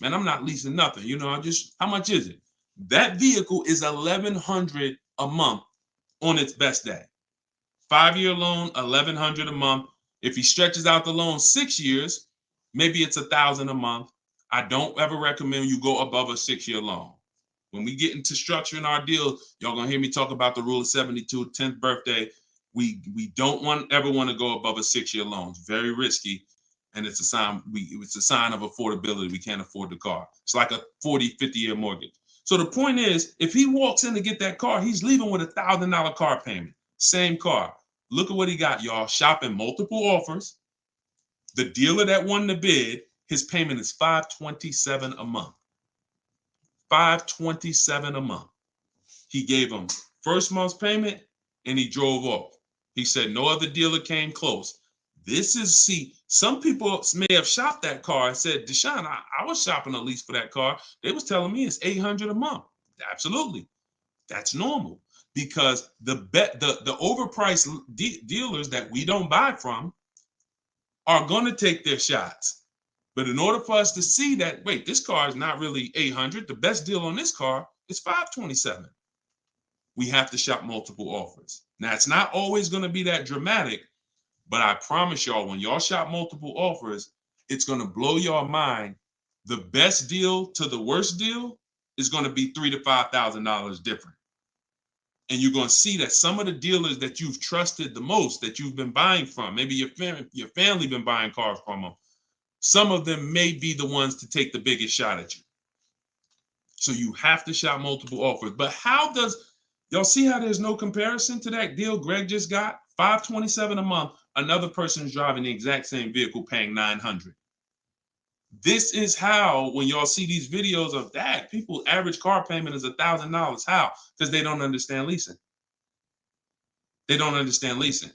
man, I'm not leasing nothing. How much is it? That vehicle is $1,100 a month on its best day. 5-year loan, $1,100 a month. If he stretches out the loan 6 years, maybe it's $1,000 a month. I don't ever recommend you go above a 6-year loan. When we get into structuring our deals, y'all gonna hear me talk about the rule of 72, 10th birthday. We don't ever want to go above a 6-year loan. It's very risky, and it's a sign of affordability. We can't afford the car. It's like a 40, 50-year mortgage. So the point is, if he walks in to get that car, he's leaving with $1,000 car payment. Same car. Look at what he got, y'all. Shopping multiple offers. The dealer that won the bid, his payment is $527 a month. $527 a month. He gave him first month's payment and he drove off. He said no other dealer came close. Some people may have shopped that car and said, Deshone, I was shopping a lease for that car. They was telling me it's $800 a month. Absolutely. That's normal, because the overpriced dealers that we don't buy from are going to take their shots. But in order for us to see that, wait, this car is not really $800, the best deal on this car is $527. We have to shop multiple offers. Now, it's not always going to be that dramatic, but I promise y'all, when y'all shop multiple offers, it's going to blow your mind. The best deal to the worst deal is going to be $3,000 to $5,000 different. And you're going to see that some of the dealers that you've trusted the most, that you've been buying from, maybe your family been buying cars from them, some of them may be the ones to take the biggest shot at you. So you have to shop multiple offers. But y'all see how there's no comparison to that deal Greg just got? $527 a month. Another person's driving the exact same vehicle paying $900. This is how, when y'all see these videos of that, people average car payment is $1,000. How? Because they don't understand leasing. They don't understand leasing.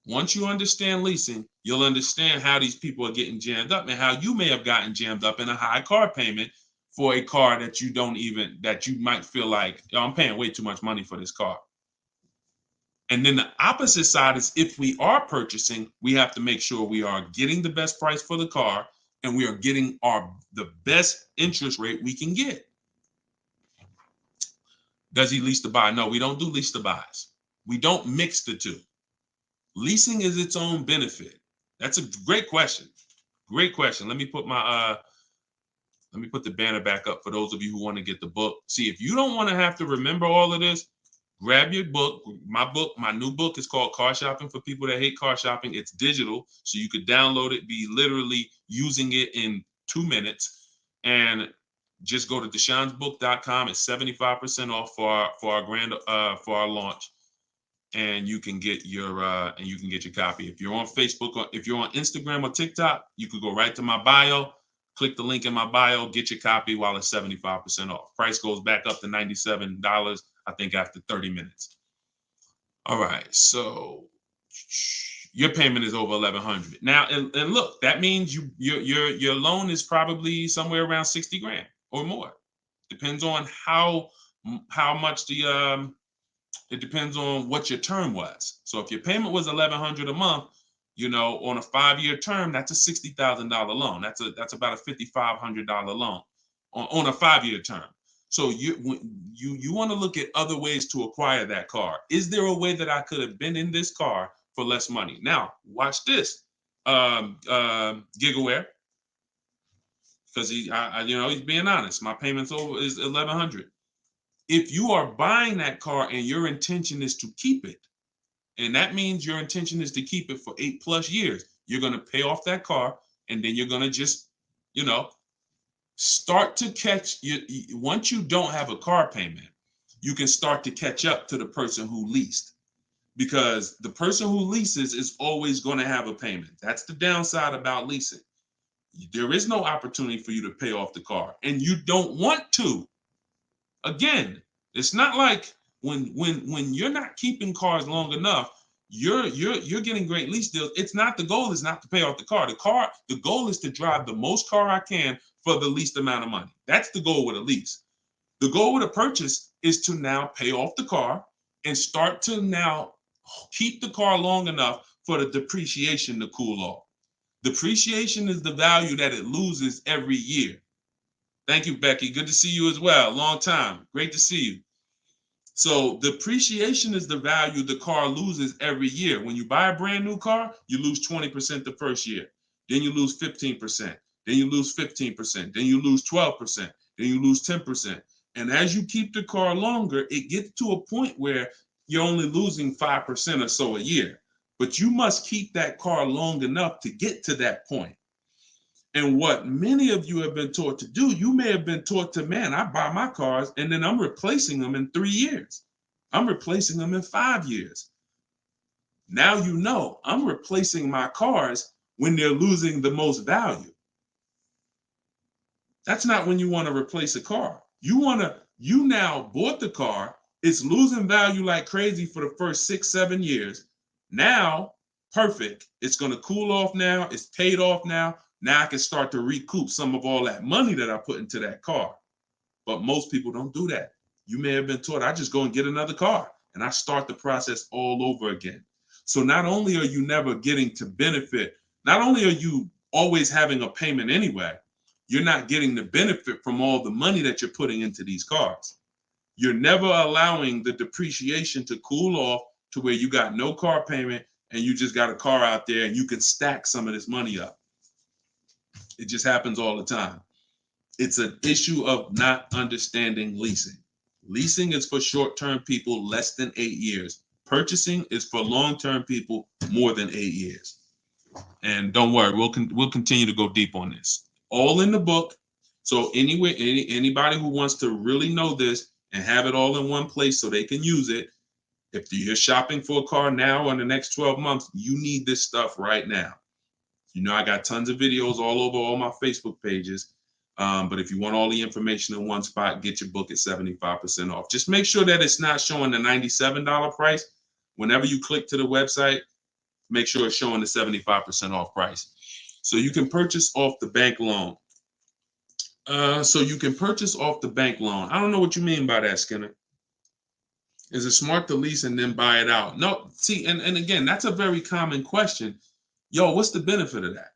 Once you understand leasing, you'll understand how these people are getting jammed up and how you may have gotten jammed up in a high car payment for a car that you might feel like, yo, I'm paying way too much money for this car. And then the opposite side is, if we are purchasing, we have to make sure we are getting the best price for the car and we are getting the best interest rate we can get. Does he lease to buy? No, we don't do lease to buys. We don't mix the two. Leasing is its own benefit. That's a great question. Great question. Let me put the banner back up for those of you who want to get the book. See, if you don't want to have to remember all of this, grab your book. My new book is called Car Shopping for People That Hate Car Shopping. It's digital, so you could download it, be literally using it in 2 minutes, and just go to deshonesbook.com. It's 75% off for our launch, and you can get your copy. If you're on Facebook or if you're on Instagram or TikTok, you could go right to my bio, click the link in my bio, get your copy while it's 75% off. Price goes back up to $97. I think after 30 minutes. All right, so your payment is over $1,100 now, and look, that means your loan is probably somewhere around 60 grand or more. Depends on how much it depends on what your term was. So if your payment was $1,100 a month, on a 5-year term, that's a $60,000 loan. That's about a $5,500 loan on a 5-year term. So you want to look at other ways to acquire that car. Is there a way that I could have been in this car for less money? Now, watch this, Gigaware, because he's being honest. My payments is $1,100. If you are buying that car and your intention is to keep it, and that means your intention is to keep it for 8+ years, you're going to pay off that car, and then you're going to just, start to catch you. Once you don't have a car payment, you can start to catch up to the person who leased, because the person who leases is always going to have a payment. That's the downside about leasing. There is no opportunity for you to pay off the car, and you don't want to. Again, it's not like when you're not keeping cars long enough, you're getting great lease deals. The goal is not to pay off the car. The goal is to drive the most car I can for the least amount of money. That's the goal with a lease. The goal with a purchase is to now pay off the car and start to now keep the car long enough for the depreciation to cool off. Depreciation is the value that it loses every year. Thank you, Becky. Good to see you as well. Long time. Great to see you. So depreciation is the value the car loses every year. When you buy a brand new car, you lose 20% the first year. Then you lose 15%. Then you lose 15%. Then you lose 12%. Then you lose 10%. And as you keep the car longer, it gets to a point where you're only losing 5% or so a year. But you must keep that car long enough to get to that point. And what many of you have been taught to do, you may have been taught to, man, I buy my cars and then I'm replacing them in 3 years. I'm replacing them in 5 years. Now I'm replacing my cars when they're losing the most value. That's not when you want to replace a car. You now bought the car, it's losing value like crazy for the first 6-7 years. Now, perfect. It's going to cool off now. It's paid off now. Now I can start to recoup some of all that money that I put into that car. But most people don't do that. You may have been taught, I just go and get another car and I start the process all over again. So not only are you never getting to benefit, not only are you always having a payment anyway, you're not getting the benefit from all the money that you're putting into these cars. You're never allowing the depreciation to cool off to where you got no car payment and you just got a car out there and you can stack some of this money up. It just happens all the time. It's an issue of not understanding leasing. Leasing is for short-term people less than 8 years. Purchasing is for long-term people more than 8 years. And don't worry, we'll continue to go deep on this. All in the book. So anybody who wants to really know this and have it all in one place so they can use it, if you're shopping for a car now or in the next 12 months, you need this stuff right now. You know, I got tons of videos all over all my Facebook pages. But if you want all the information in one spot, get your book at 75% off. Just make sure that it's not showing the $97 price. Whenever you click to the website, make sure it's showing the 75% off price. So you can purchase off the bank loan. I don't know what you mean by that, Skinner. Is it smart to lease and then buy it out? No, see, and again, that's a very common question. Yo, what's the benefit of that?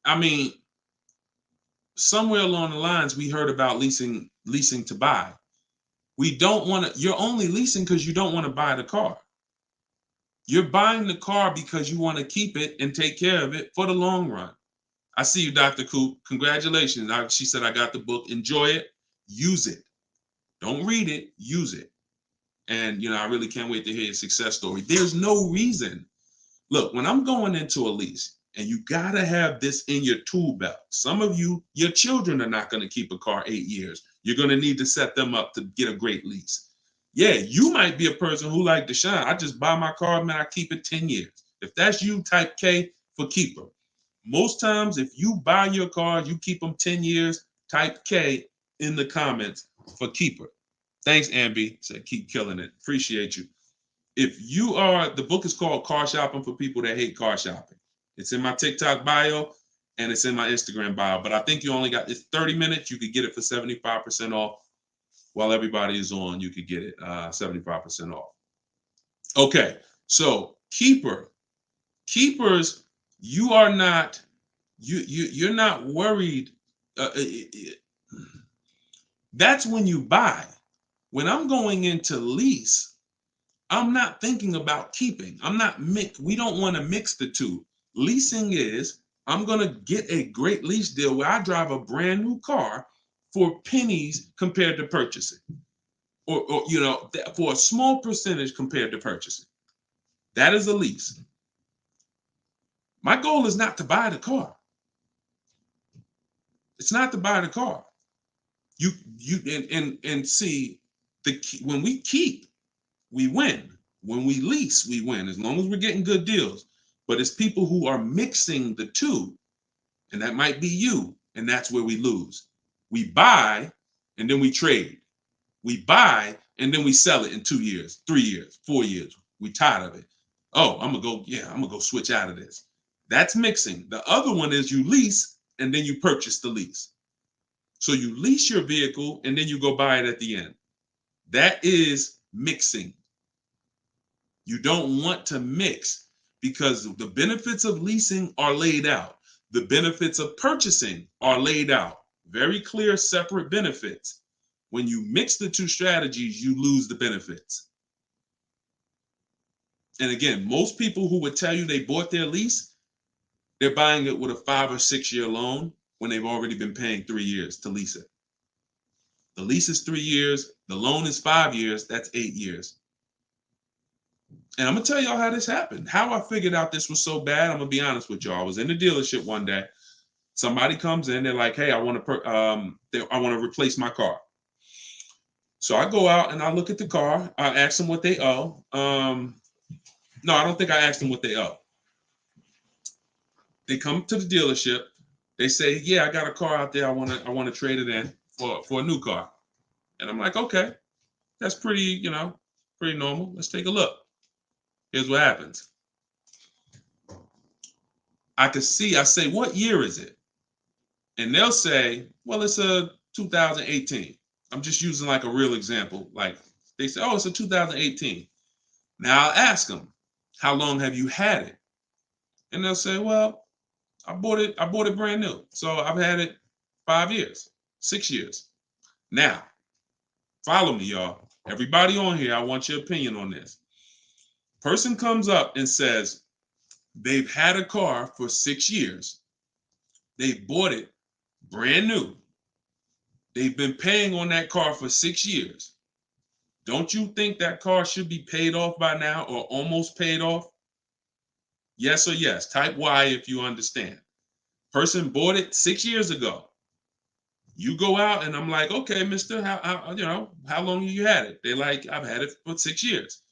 I mean, somewhere along the lines, we heard about leasing to buy. We don't want to, you're only leasing because you don't want to buy the car. You're buying the car because you want to keep it and take care of it for the long run. I see you, Dr. Coop. Congratulations. She said, I got the book. Enjoy it. Use it. Don't read it. Use it. And, you know, I really can't wait to hear your success story. There's no reason. Look, when I'm going into a lease, and you got to have this in your tool belt. Some of you, your children are not going to keep a car 8 years. You're going to need to set them up to get a great lease. Yeah, you might be a person who like Deshone. I just buy my car, man, I keep it 10 years. If that's you, type K for keeper. Most times, if you buy your car, you keep them 10 years, type K in the comments for keeper. Thanks, Ambi. Said keep killing it. Appreciate you. If you are, the book is called Car Shopping for People That Hate Car Shopping. It's in my TikTok bio and it's in my Instagram bio. But I think you only got, it's 30 minutes. You could get it for 75% off. While everybody is on, you could get it 75% off. Okay, so keepers, you are not, you're not worried. That's when you buy. When I'm going into lease, I'm not thinking about keeping. We don't want to mix the two. Leasing is, I'm going to get a great lease deal where I drive a brand new car for pennies compared to purchasing. Or you know, for a small percentage compared to purchasing. That is a lease. My goal is not to buy the car. It's not to buy the car. You and see, when we keep, we win. When we lease, we win, as long as we're getting good deals. But it's people who are mixing the two, and that might be you, and that's where we lose. We buy, and then we trade. We buy, and then we sell it in 2 years, 3 years, 4 years. We tired of it. Oh, I'm gonna go switch out of this. That's mixing. The other one is you lease, and then you purchase the lease. So you lease your vehicle, and then you go buy it at the end. That is mixing. You don't want to mix because the benefits of leasing are laid out. The benefits of purchasing are laid out. Very clear, separate benefits. When you mix the two strategies, you lose the benefits. And again, most people who would tell you they bought their lease, they're buying it with a 5 or 6 year loan when they've already been paying 3 years to lease it. The lease is 3 years. The loan is 5 years. That's 8 years. And I'm going to tell y'all how this happened. How I figured out this was so bad, I'm going to be honest with y'all. I was in the dealership one day. Somebody comes in. They're like, hey, I want to replace my car. So I go out and I look at the car. I ask them what they owe. No, I don't think I asked them what they owe. They come to the dealership. They say, yeah, I got a car out there. I want to trade it in for a new car. And I'm like, okay, that's pretty normal. Let's take a look. Here's what happens. I say, what year is it? And they'll say, well, it's a 2018. I'm just using like a real example. Like they say, oh, it's a 2018. Now I'll ask them, how long have you had it? And they'll say, well, I bought it brand new. So I've had it 5 years, 6 years. Now, follow me, y'all. Everybody on here, I want your opinion on this. Person comes up and says they've had a car for 6 years. They bought it brand new. They've been paying on that car for 6 years. Don't you think that car should be paid off by now or almost paid off? Yes or yes. Type Y if you understand. Person bought it 6 years ago. You go out and I'm like, okay, mister, how long have you had it? They're like, I've had it for 6 years.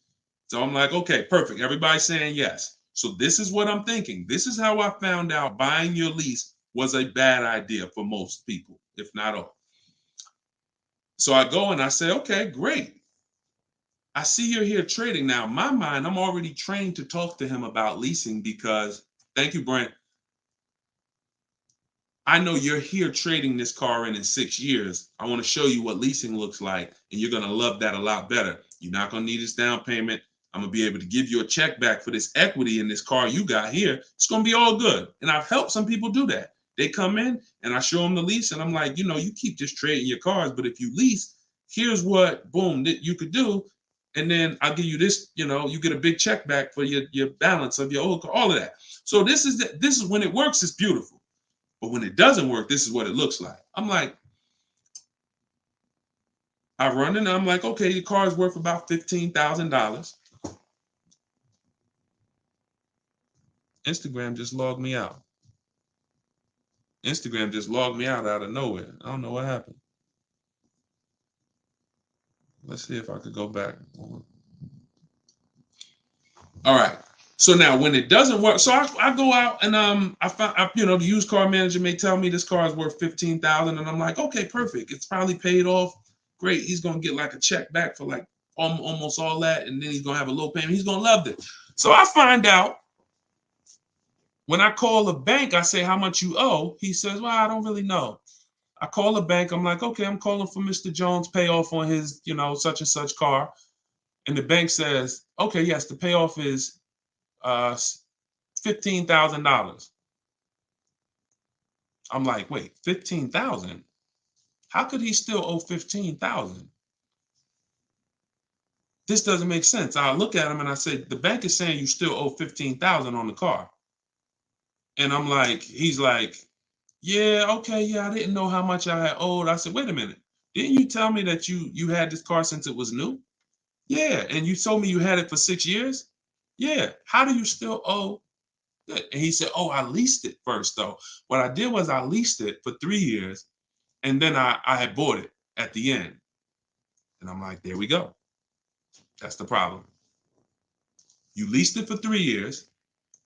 So I'm like, okay, perfect. Everybody's saying yes. So this is what I'm thinking. This is how I found out buying your lease was a bad idea for most people, if not all. So I go and I say, okay, great. I see you're here trading. Now, in my mind, I'm already trained to talk to him about leasing because, thank you, Brent. I know you're here trading this car in 6 years. I want to show you what leasing looks like, and you're going to love that a lot better. You're not going to need this down payment. I'm going to be able to give you a check back for this equity in this car you got here. It's going to be all good. And I've helped some people do that. They come in and I show them the lease, and I'm like, you keep just trading your cars, but if you lease, here's what, boom, that you could do. And then I'll give you this, you get a big check back for your balance of your old car, all of that. So this is when it works, it's beautiful. But when it doesn't work, this is what it looks like. I'm like, I run and I'm like, okay, your car is worth about $15,000. Instagram just logged me out. Instagram just logged me out of nowhere. I don't know what happened. Let's see if I could go back. All right. So now when it doesn't work, so I go out and I find the used car manager may tell me this car is worth $15,000, and I'm like, okay, perfect. It's probably paid off. Great. He's gonna get like a check back for like almost all that, and then he's gonna have a low payment. He's gonna love it. So I find out when I call the bank, I say how much you owe. He says, well, I don't really know. I call the bank. I'm like, okay, I'm calling for Mr. Jones payoff on his such and such car, and the bank says, okay, yes, the payoff is $15,000. I'm like, wait, 15,000? How could he still owe 15,000? This doesn't make sense. I look at him and I said, the bank is saying you still owe 15,000 on the car. And I'm like, he's like, yeah, okay, yeah, I didn't know how much I had owed. I said, wait a minute, didn't you tell me that you had this car since it was new? Yeah, and you told me you had it for 6 years? Yeah, how do you still owe? And he said, oh, I leased it first, though. What I did was I leased it for 3 years, and then I had bought it at the end. And I'm like, there we go. That's the problem. You leased it for 3 years.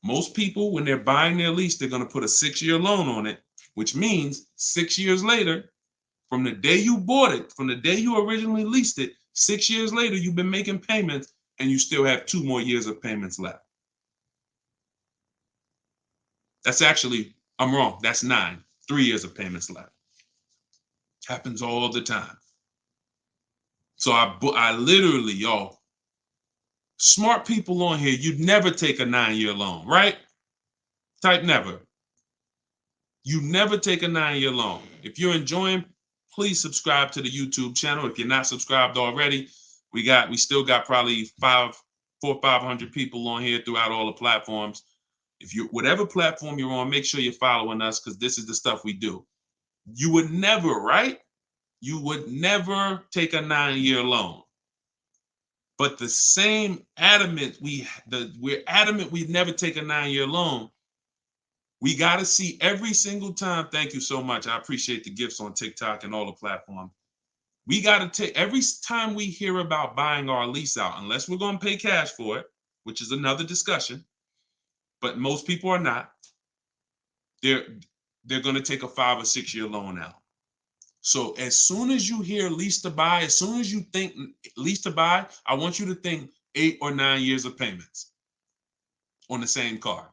Most people, when they're buying their lease, they're going to put a 6-year loan on it, which means 6 years later, from the day you bought it, from the day you originally leased it, 6 years later, you've been making payments, and you still have 2 more years of payments left. That's actually, I'm wrong. That's 9. 3 years of payments left. Happens all the time. So I literally, y'all, smart people on here, you'd never take a 9-year loan, right? Type never. You never take a 9-year loan. If you're enjoying, please subscribe to the YouTube channel. If you're not subscribed already, we still got probably 400 or 500 people on here throughout all the platforms. If you, whatever platform you're on, make sure you're following us, because this is the stuff we do. You would never, right? You would never take a 9-year loan. But the same we're adamant we'd never take a 9-year loan. We got to see every single time. Thank you so much. I appreciate the gifts on TikTok and all the platforms. We got to take every time we hear about buying our lease out, unless we're going to pay cash for it, which is another discussion. But most people are not. They're going to take a 5 or 6 year loan out. So as soon as you hear lease to buy, as soon as you think lease to buy, I want you to think 8 or 9 years of payments on the same car.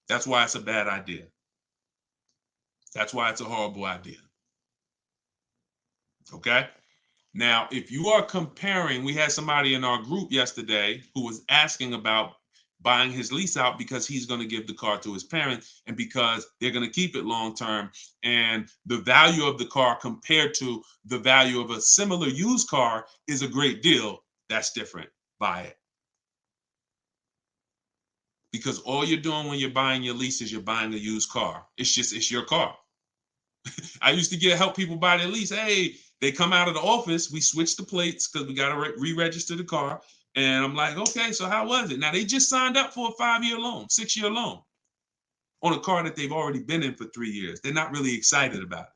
That's why it's a bad idea. That's why it's a horrible idea. Okay? Now, if you are comparing, we had somebody in our group yesterday who was asking about buying his lease out because he's going to give the car to his parents and because they're going to keep it long term, and the value of the car compared to the value of a similar used car is a great deal. That's different. Buy it. Because all you're doing when you're buying your lease is you're buying a used car. It's your car. I used to help people buy their lease. Hey, they come out of the office, we switch the plates because we got to re-register the car. And I'm like, okay, so how was it? Now they just signed up for a 5-year loan, 6-year loan on a car that they've already been in for 3 years. They're not really excited about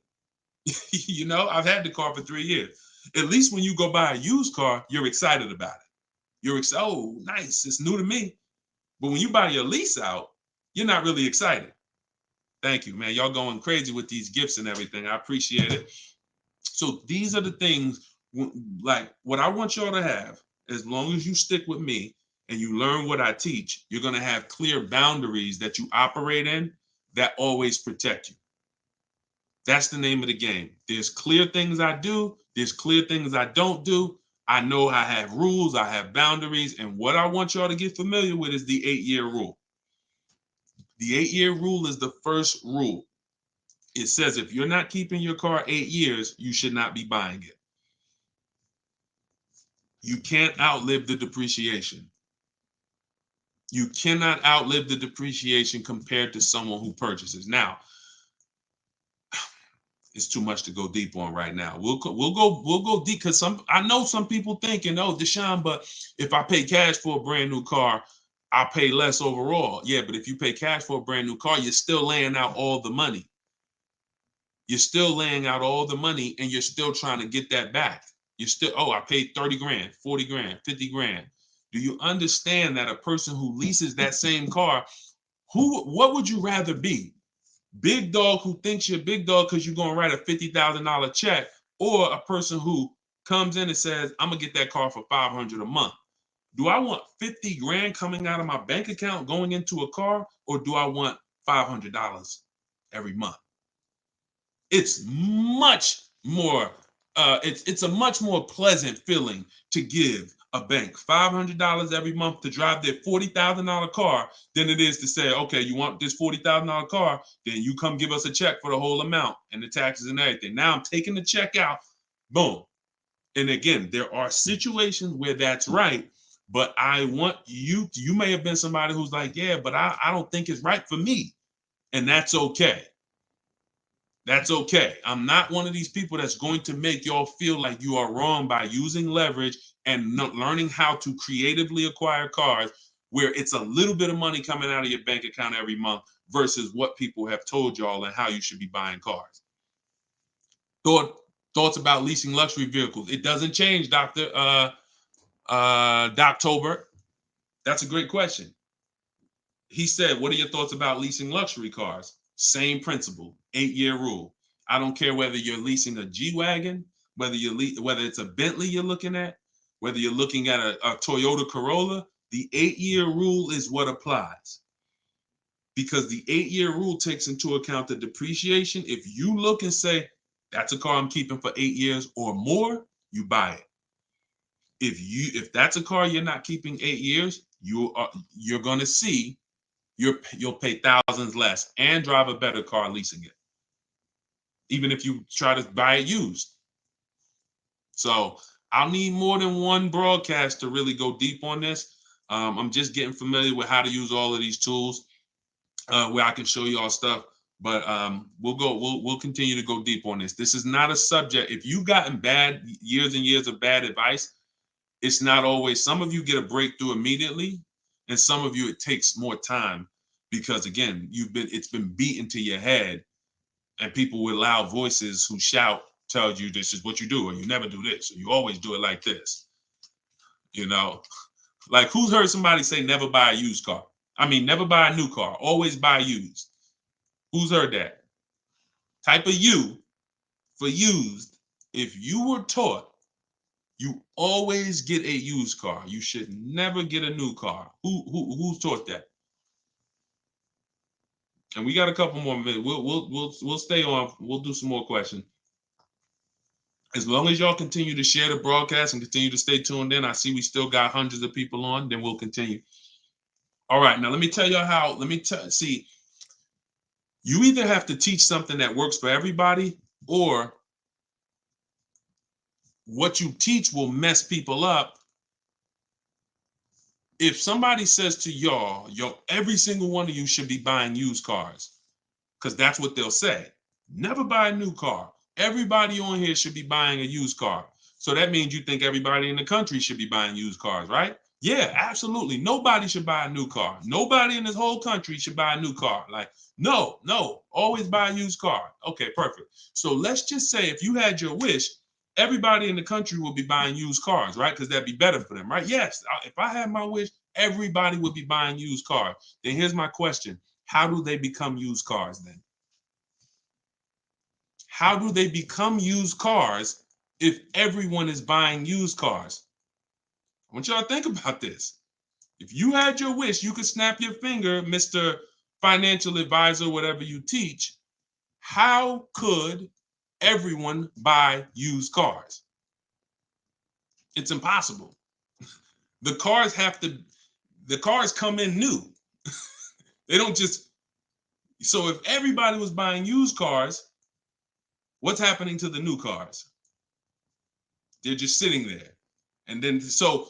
it. I've had the car for 3 years. At least when you go buy a used car, you're excited about it. You're excited. Oh, nice. It's new to me. But when you buy your lease out, you're not really excited. Thank you, man. Y'all going crazy with these gifts and everything. I appreciate it. So these are the things, like what I want y'all to have, as long as you stick with me and you learn what I teach, you're going to have clear boundaries that you operate in that always protect you. That's the name of the game. There's clear things I do. There's clear things I don't do. I know I have rules. I have boundaries. And what I want y'all to get familiar with is the 8-year rule. The 8-year rule is the first rule. It says if you're not keeping your car 8 years, you should not be buying it. You can't outlive the depreciation. You cannot outlive the depreciation compared to someone who purchases. Now, it's too much to go deep on right now. We'll go deep because I know some people thinking, oh, Deshone, but if I pay cash for a brand new car, I'll pay less overall. Yeah, but if you pay cash for a brand new car, you're still laying out all the money. You're still laying out all the money and you're still trying to get that back. You're still, oh, I paid 30 grand, 40 grand, 50 grand. Do you understand that a person who leases that same car, what would you rather be? Big dog who thinks you're big dog because you're going to write a $50,000 check, or a person who comes in and says, I'm going to get that car for $500 a month. Do I want 50 grand coming out of my bank account going into a car, or do I want $500 every month? It's much more, it's a much more pleasant feeling to give a bank $500 every month to drive their $40,000 car than it is to say, okay, you want this $40,000 car, then you come give us a check for the whole amount and the taxes and everything. Now I'm taking the check out, boom. And again, there are situations where that's right, but I want you may have been somebody who's like, yeah, but I don't think it's right for me. And that's okay. That's okay. I'm not one of these people that's going to make y'all feel like you are wrong by using leverage and learning how to creatively acquire cars where it's a little bit of money coming out of your bank account every month versus what people have told y'all and how you should be buying cars. Thoughts about leasing luxury vehicles. It doesn't change, Doctober. That's a great question. He said, what are your thoughts about leasing luxury cars? Same principle, 8-year rule. I don't care whether you're leasing a G-Wagon, whether it's a Bentley you're looking at, whether you're looking at a Toyota Corolla, the 8-year rule is what applies. Because the 8-year rule takes into account the depreciation. If you look and say, that's a car I'm keeping for 8 years or more, you buy it. If that's a car you're not keeping 8 years, you're going to see you'll pay thousands less and drive a better car leasing it, even if you try to buy it used. So I'll need more than one broadcast to really go deep on this. I'm just getting familiar with how to use all of these tools where I can show you all stuff. But we'll continue to go deep on this. This is not a subject. If you've gotten years and years of bad advice, it's not always. Some of you get a breakthrough immediately, and some of you it takes more time because again, it's been beaten to your head, and people with loud voices who shout tell you this is what you do, or you never do this, or you always do it like this. You know, like who's heard somebody say never buy a used car? I mean, never buy a new car, always buy used. Who's heard that? Type of U for used. If you were taught you always get a used car, you should never get a new car. Who's taught that? And we got a couple more minutes. We'll stay on. We'll do some more questions. As long as y'all continue to share the broadcast and continue to stay tuned in, I see we still got hundreds of people on. Then we'll continue. All right, now let me tell you how. See. You either have to teach something that works for everybody, or what you teach will mess people up. If somebody says to y'all, every single one of you should be buying used cars, because that's what they'll say. Never buy a new car. Everybody on here should be buying a used car. So that means you think everybody in the country should be buying used cars, right? Yeah, absolutely. Nobody should buy a new car. Nobody in this whole country should buy a new car. Like, no, always buy a used car. Okay, perfect. So let's just say if you had your wish, everybody in the country will be buying used cars, right? Because that'd be better for them, right? Yes, if I had my wish, everybody would be buying used cars. Then here's my question. How do they become used cars then? How do they become used cars if everyone is buying used cars? I want y'all to think about this. If you had your wish, you could snap your finger, Mr. Financial Advisor, whatever you teach. How could everyone buy used cars? It's impossible. The cars come in new. They don't just, so if everybody was buying used cars, what's happening to the new cars? They're just sitting there. And then, so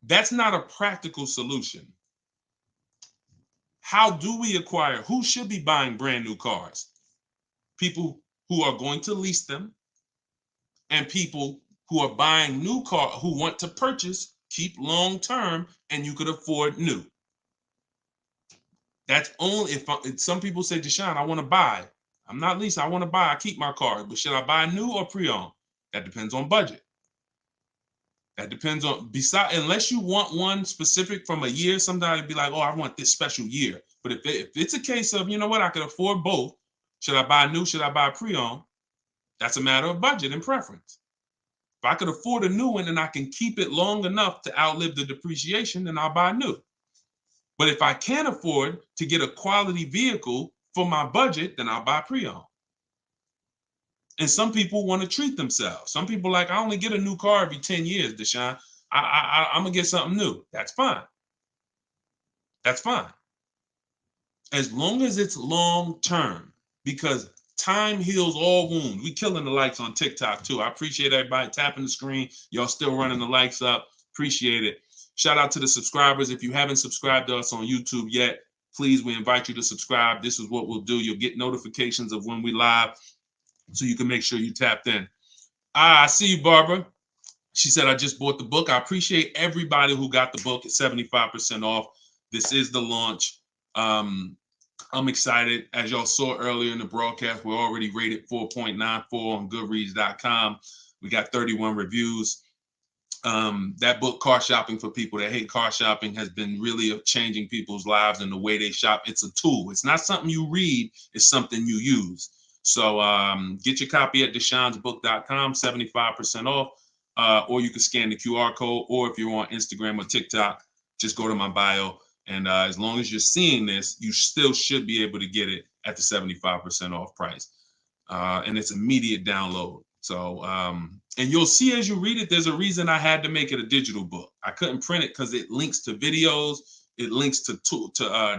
that's not a practical solution. How do we acquire? Who should be buying brand new cars? People who are going to lease them, and people who are buying new cars, who want to purchase, keep long term, and you could afford new. That's only if some people say, Deshone, I want to buy. I'm not leasing. I want to buy. I keep my car, but should I buy new or pre-owned? That depends on budget. That depends on, unless you want one specific from a year, somebody be like, oh, I want this special year. But if it's a case of, you know what, I can afford both. Should I buy new? Should I buy pre-owned? That's a matter of budget and preference. If I could afford a new one and I can keep it long enough to outlive the depreciation, then I'll buy new. But if I can't afford to get a quality vehicle for my budget, then I'll buy pre-owned. And some people want to treat themselves. Some people like, I only get a new car every 10 years, Deshone. I'm going to get something new. That's fine. That's fine. As long as it's long term, because time heals all wounds. We killing the likes on TikTok too. I appreciate everybody tapping the screen. Y'all still running the likes up. Appreciate it. Shout out to the subscribers. If you haven't subscribed to us on YouTube yet, please, we invite you to subscribe. This is what we'll do. You'll get notifications of when we live, so you can make sure you tapped in. I see you, Barbara. She said, I just bought the book. I appreciate everybody who got the book at 75% off. This is the launch. I'm excited. As y'all saw earlier in the broadcast, we're already rated 4.94 on goodreads.com. We got 31 reviews. That book, Car Shopping for People That Hate Car Shopping, has been really changing people's lives and the way they shop. It's a tool. It's not something you read. It's something you use. So get your copy at deshonesbook.com, 75% off, or you can scan the QR code, or if you're on Instagram or TikTok, just go to my bio. And as long as you're seeing this, you still should be able to get it at the 75% off price. And it's immediate download. So, and you'll see as you read it, there's a reason I had to make it a digital book. I couldn't print it because it links to videos. It links to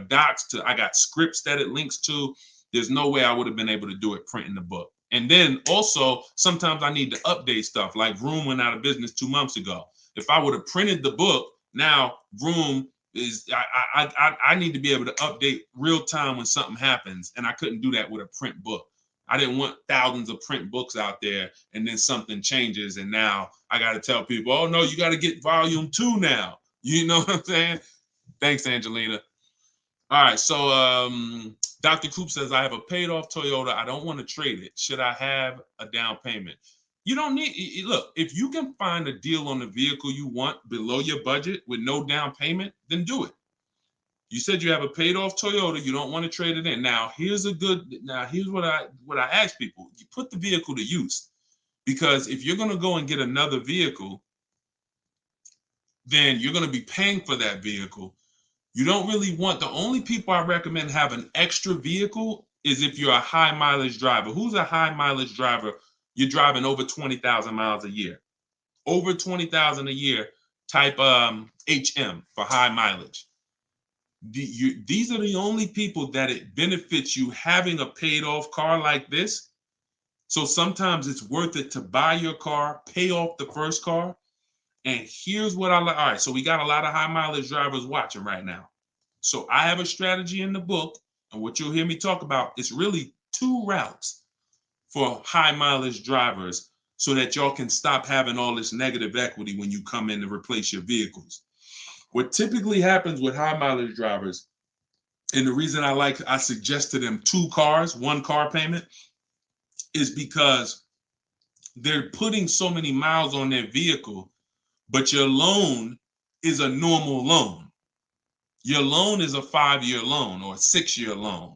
docs. I got scripts that it links to. There's no way I would have been able to do it printing the book. And then also, sometimes I need to update stuff. Like Vroom went out of business 2 months ago. If I would have printed the book, now Vroom is, I need to be able to update real time when something happens. And I couldn't do that with a print book. I didn't want thousands of print books out there and then something changes. And now I got to tell people, oh no, you got to get volume 2 now. You know what I'm saying? Thanks, Angelina. All right, so Dr. Coop says, I have a paid off Toyota. I don't want to trade it. Should I have a down payment? You don't need, look, if you can find a deal on the vehicle you want below your budget with no down payment, then do it. You said you have a paid off Toyota. You don't want to trade it in. Now, here's what I ask people. You put the vehicle to use, because if you're going to go and get another vehicle, then you're going to be paying for that vehicle. You don't really want, the only people I recommend have an extra vehicle is if you're a high mileage driver. Who's a high mileage driver? You're driving over 20,000 miles a year. Over 20,000 a year, type HM for high mileage. These are the only people that it benefits you having a paid off car like this. So sometimes it's worth it to buy your car, pay off the first car. And here's what I like. All right, so we got a lot of high mileage drivers watching right now. So I have a strategy in the book, and what you'll hear me talk about is really 2 routes for high mileage drivers, so that y'all can stop having all this negative equity when you come in to replace your vehicles. What typically happens with high mileage drivers, and the reason I suggest to them 2 cars, 1 car payment, is because they're putting so many miles on their vehicle, but your loan is a normal loan. Your loan is a 5-year loan or a 6-year loan.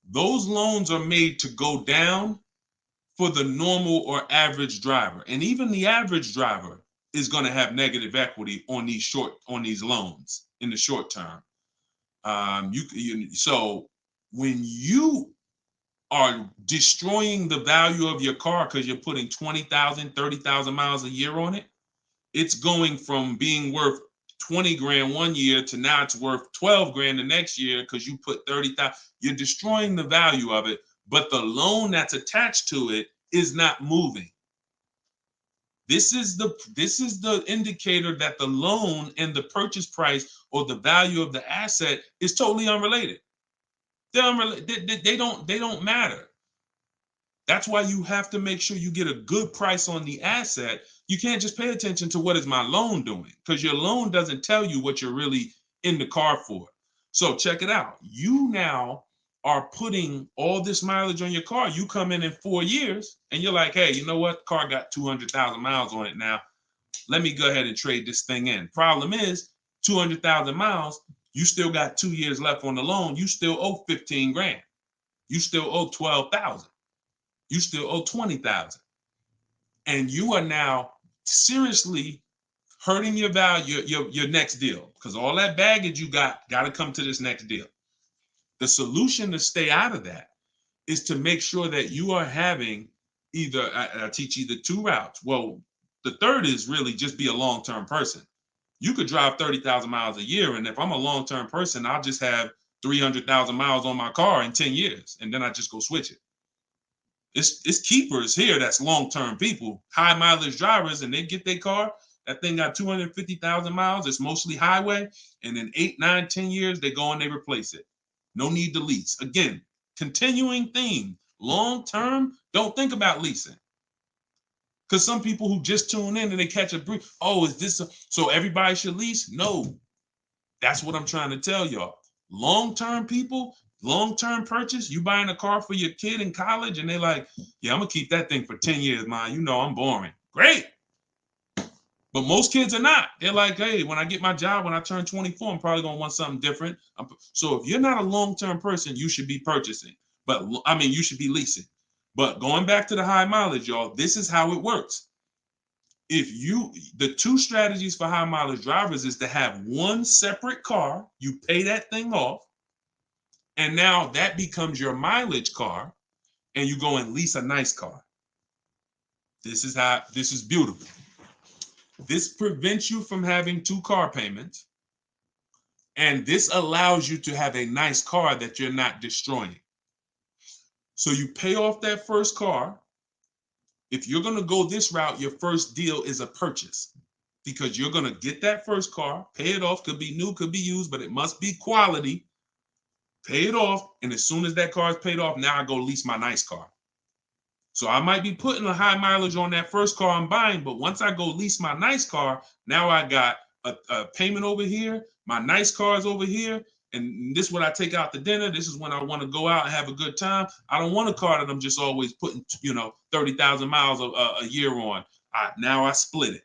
Those loans are made to go down for the normal or average driver. And even the average driver is going to have negative equity on these loans in the short term. So when you are destroying the value of your car because you're putting 20,000, 30,000 miles a year on it, it's going from being worth 20 grand one year to now it's worth 12 grand the next year because you put 30,000. You're destroying the value of it, but the loan that's attached to it is not moving. This is the indicator that the loan and the purchase price or the value of the asset is totally unrelated. They're unrelated. They don't matter. That's why you have to make sure you get a good price on the asset. You can't just pay attention to what is my loan doing, because your loan doesn't tell you what you're really in the car for. So check it out. You now are putting all this mileage on your car. You come in 4 years and you're like, hey, you know what? Car got 200,000 miles on it now. Let me go ahead and trade this thing in. Problem is 200,000 miles. You still got 2 years left on the loan. You still owe 15 grand. You still owe 12,000. You still owe 20,000. And you are now seriously hurting your value, your next deal, because all that baggage you got to come to this next deal. The solution to stay out of that is to make sure that you are having either, I teach either two routes. Well, the third is really just be a long-term person. You could drive 30,000 miles a year. And if I'm a long-term person, I'll just have 300,000 miles on my car in 10 years. And then I just go switch it. It's keepers here that's long-term people, high mileage drivers, and they get their car. That thing got 250,000 miles. It's mostly highway. And in 8, 9, 10 years, they go and they replace it. No need to lease. Again, continuing theme, long-term, don't think about leasing. Because some people who just tune in and they catch a brief, oh, is this so everybody should lease? No, that's what I'm trying to tell y'all. Long-term people, long-term purchase, you buying a car for your kid in college and they're like, yeah, I'm gonna keep that thing for 10 years, man. You know, I'm boring. Great. But most kids are not. They're like, hey, when I get my job, when I turn 24, I'm probably gonna want something different. So if you're not a long-term person, you should be purchasing. But I mean, you should be leasing. But going back to the high mileage, y'all, this is how it works. The two strategies for high mileage drivers is to have one separate car, you pay that thing off, and now that becomes your mileage car, and you go and lease a nice car. This is beautiful. This prevents you from having 2 car payments, and this allows you to have a nice car that you're not destroying. So you pay off that first car. If you're going to go this route, your first deal is a purchase, because you're going to get that first car, pay it off, could be new, could be used, but it must be quality. Pay it off, and as soon as that car is paid off, now I go lease my nice car. So I might be putting a high mileage on that first car I'm buying, but once I go lease my nice car, now I got a payment over here, my nice car is over here, and this is what I take out to dinner. This is when I want to go out and have a good time. I don't want a car that I'm just always putting, 30,000 miles a year on. Now I split it.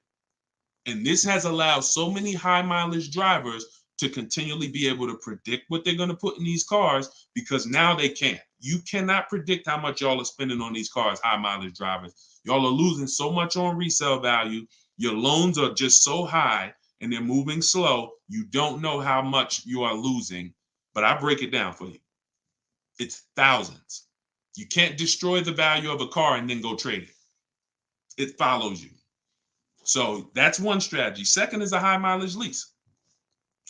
And this has allowed so many high mileage drivers to continually be able to predict what they're going to put in these cars, because now they can't. You cannot predict how much y'all are spending on these cars, high mileage drivers. Y'all are losing so much on resale value. Your loans are just so high and they're moving slow. You don't know how much you are losing, but I break it down for you. It's thousands. You can't destroy the value of a car and then go trade it. It follows you. So that's one strategy. Second is a high mileage lease.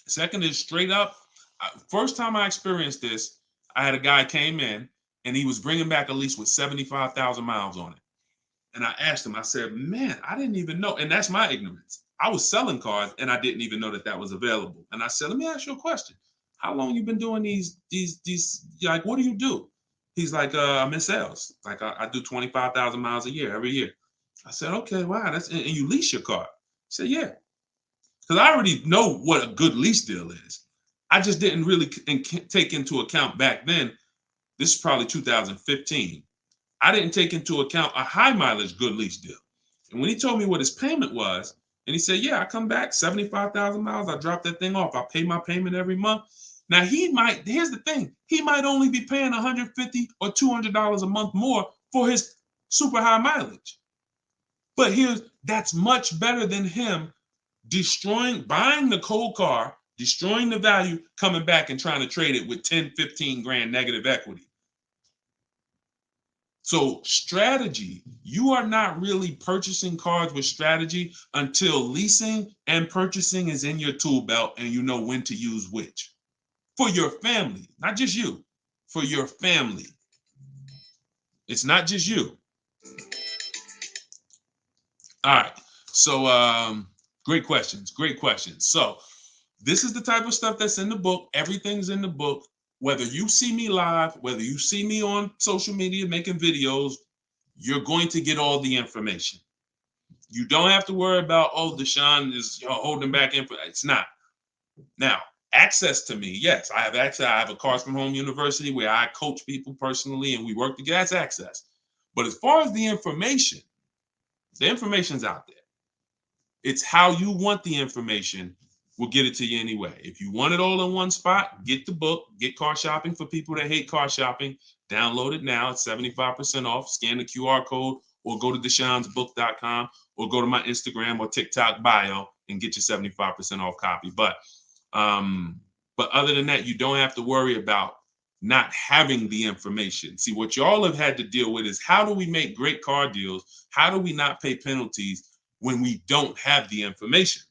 Second is straight up. First time I experienced this, I had a guy came in and he was bringing back a lease with 75,000 miles on it. And I asked him, I said, man, I didn't even know. And that's my ignorance. I was selling cars and I didn't even know that was available. And I said, let me ask you a question. How long you been doing these, like, what do you do? He's like, I'm in sales. Like I do 25,000 miles a year, every year. I said, okay, wow. And you lease your car? He said, yeah. Because I already know what a good lease deal is. I just didn't really take into account back then. This is probably 2015. I didn't take into account a high mileage good lease deal. And when he told me what his payment was, And he said, yeah, I come back 75,000 miles. I drop that thing off. I pay my payment every month. Now here's the thing. He might only be paying $150 or $200 a month more for his super high mileage. But that's much better than him buying the cold car, destroying the value, coming back and trying to trade it with 10, 15 grand negative equity. So strategy, you are not really purchasing cars with strategy until leasing and purchasing is in your tool belt and you know when to use which. For your family, not just you, for your family. It's not just you. All right. So great questions. So this is the type of stuff that's in the book. Everything's in the book. Whether you see me live, whether you see me on social media making videos, you're going to get all the information. You don't have to worry about, oh, Deshone is holding back info. It's not. Now, access to me, yes, I have access. I have a Cars from Home University where I coach people personally and we work together. That's access. But as far as the information's out there. It's how you want the information. We'll get it to you anyway. If you want it all in one spot, get the book, get Car Shopping for people that hate car shopping. Download it now. It's 75% off. Scan the QR code or go to deshonesbook.com or go to my Instagram or TikTok bio and get your 75% off copy. But other than that, you don't have to worry about not having the information. See, what y'all have had to deal with is how do we make great car deals? How do we not pay penalties when we don't have the information?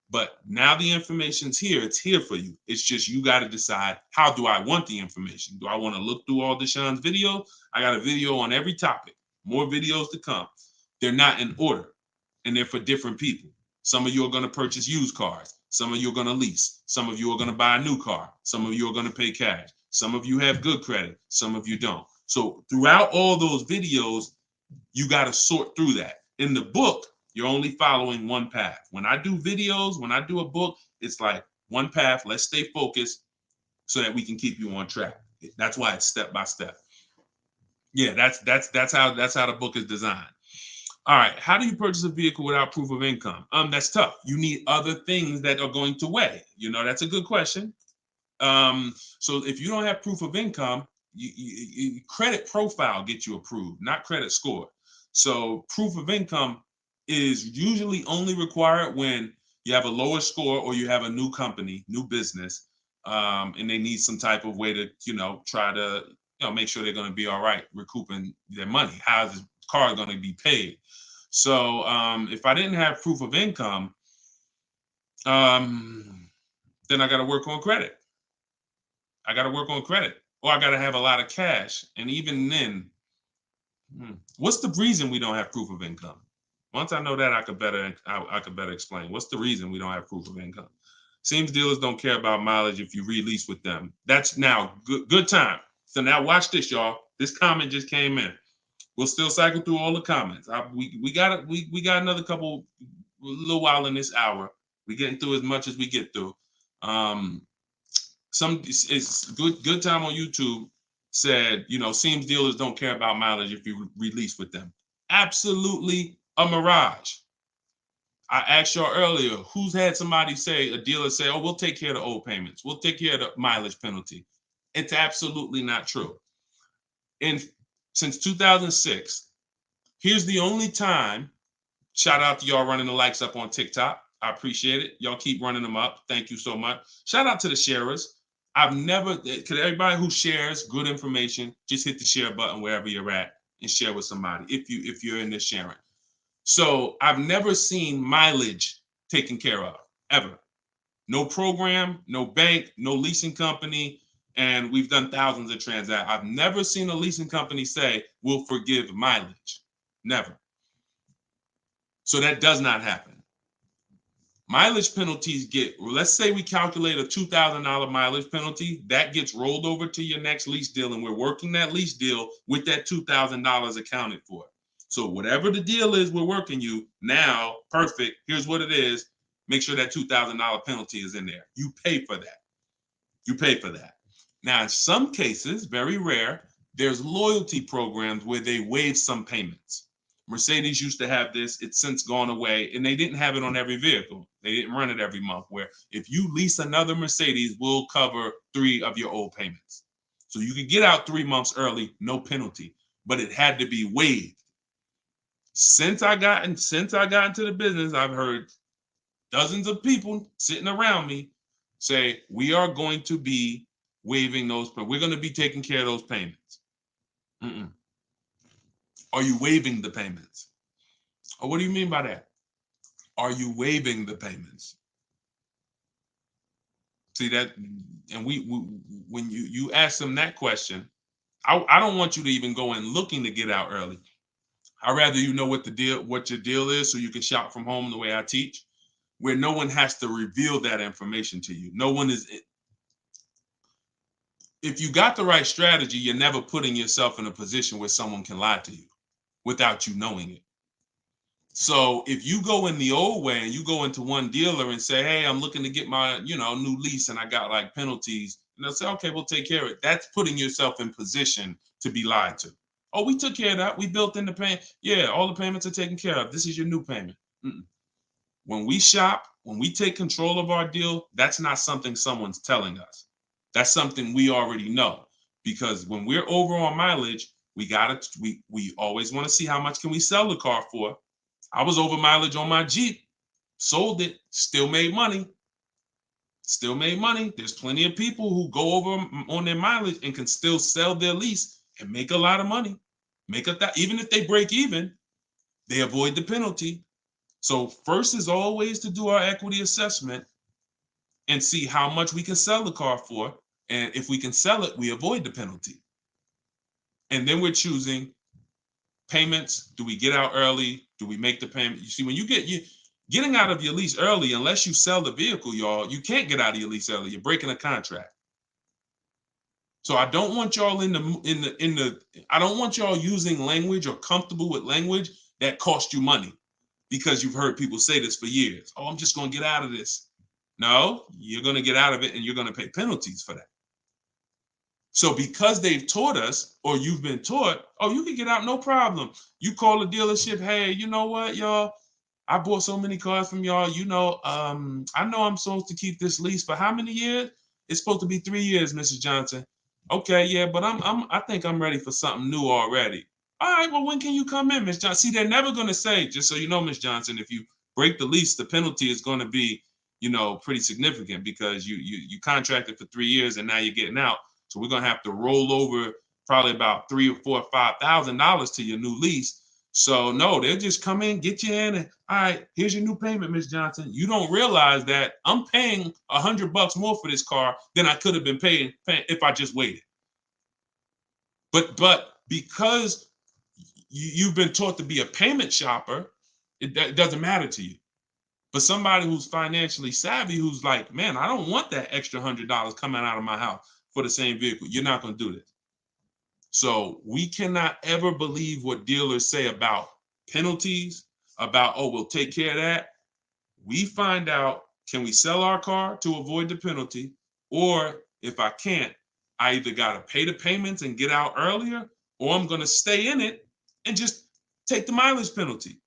But now the information's here. It's here for you. It's just you got to decide, how do I want the information? Do I want to look through all Deshone's videos? I got a video on every topic. More videos to come. They're not in order, and they're for different people. Some of you are going to purchase used cars. Some of you are going to lease. Some of you are going to buy a new car. Some of you are going to pay cash. Some of you have good credit. Some of you don't. So throughout all those videos, you got to sort through that. In the book, you're only following one path. When I do videos, when I do a book, it's like one path. Let's stay focused so that we can keep you on track. That's why it's step by step. Yeah, that's how the book is designed. All right, how do you purchase a vehicle without proof of income? That's tough. You need other things that are going to weigh. That's a good question. So if you don't have proof of income, you credit profile gets you approved, not credit score. So proof of income is usually only required when you have a lower score or you have a new company, new business, and they need some type of way to, try to, make sure they're going to be all right recouping their money. How is the car going to be paid? So if I didn't have proof of income, then I got to work on credit. Or I got to have a lot of cash. And even then, what's the reason we don't have proof of income? Once I know that, I could better explain. What's the reason we don't have proof of income? Seems dealers don't care about mileage if you release with them. That's now good time. So now watch this, y'all. This comment just came in. We'll still cycle through all the comments. We got another little while in this hour. We're getting through as much as we get through. It's good time on YouTube said, seems dealers don't care about mileage if you release with them. Absolutely a mirage. I asked y'all earlier, who's had a dealer say, oh, we'll take care of the old payments. We'll take care of the mileage penalty. It's absolutely not true. Since 2006, here's the only time, shout out to y'all running the likes up on TikTok. I appreciate it. Y'all keep running them up. Thank you so much. Shout out to the sharers. Everybody who shares good information, just hit the share button wherever you're at and share with somebody if you're in this sharing. So I've never seen mileage taken care of, ever. No program, no bank, no leasing company, and we've done thousands of transactions. I've never seen a leasing company say, we'll forgive mileage. Never. So that does not happen. Mileage penalties let's say we calculate a $2,000 mileage penalty, that gets rolled over to your next lease deal, and we're working that lease deal with that $2,000 accounted for. So whatever the deal is we're working you, now, perfect, here's what it is. Make sure that $2,000 penalty is in there. You pay for that. Now, in some cases, very rare, there's loyalty programs where they waive some payments. Mercedes used to have this. It's since gone away, and they didn't have it on every vehicle. They didn't run it every month, where if you lease another Mercedes, we'll cover 3 of your old payments. So you could get out 3 months early, no penalty, but it had to be waived. Since I got into the business, I've heard dozens of people sitting around me say, we are going to be waiving those, but we're going to be taking care of those payments. Mm-mm. Are you waiving the payments? Oh, what do you mean by that? Are you waiving the payments? See that, and we when you ask them that question, I don't want you to even go in looking to get out early. I'd rather you know what your deal is, so you can shop from home the way I teach, where no one has to reveal that information to you. No one is. If you got the right strategy, you're never putting yourself in a position where someone can lie to you without you knowing it. So if you go in the old way and you go into one dealer and say, hey, I'm looking to get my, new lease and I got like penalties, and they'll say, okay, we'll take care of it. That's putting yourself in position to be lied to. Oh, we took care of that. We built in the payment. Yeah, all the payments are taken care of. This is your new payment. Mm-mm. When we shop, when we take control of our deal, that's not something someone's telling us. That's something we already know. Because when we're over on mileage, we always want to see how much can we sell the car for. I was over mileage on my Jeep, sold it, still made money. Still made money. There's plenty of people who go over on their mileage and can still sell their lease and make a lot of money. Even if they break even, they avoid the penalty. So first is always to do our equity assessment and see how much we can sell the car for. And if we can sell it, we avoid the penalty. And then we're choosing payments. Do we get out early? Do we make the payment? You see, when you getting out of your lease early, unless you sell the vehicle, y'all, you can't get out of your lease early. You're breaking a contract. So I don't want y'all I don't want y'all using language or comfortable with language that cost you money, because you've heard people say this for years. Oh, I'm just going to get out of this. No, you're going to get out of it and you're going to pay penalties for that. So because they've taught us, or you've been taught, oh, you can get out, no problem. You call the dealership, hey, you know what, y'all? I bought so many cars from y'all. I know I'm supposed to keep this lease for how many years? It's supposed to be 3 years, Mrs. Johnson. Okay, yeah, but I think I'm ready for something new already. All right, well, when can you come in, Miss Johnson? See, they're never going to say, just so you know, Miss Johnson, if you break the lease, the penalty is going to be, pretty significant, because you contracted for 3 years and now you're getting out. So we're going to have to roll over probably about $3,000 or $4,000 to your new lease. So no, they'll just come in, get you in, and all right, here's your new payment, Miss Johnson. You don't realize that I'm paying $100 more for this car than I could have been paying if I just waited. But because you've been taught to be a payment shopper, it doesn't matter to you. But somebody who's financially savvy, who's like, man, I don't want that extra $100 coming out of my house for the same vehicle. You're not going to do this. So we cannot ever believe what dealers say about penalties, about, oh, we'll take care of that. We find out, can we sell our car to avoid the penalty? Or if I can't, I either got to pay the payments and get out earlier, or I'm going to stay in it and just take the mileage penalty.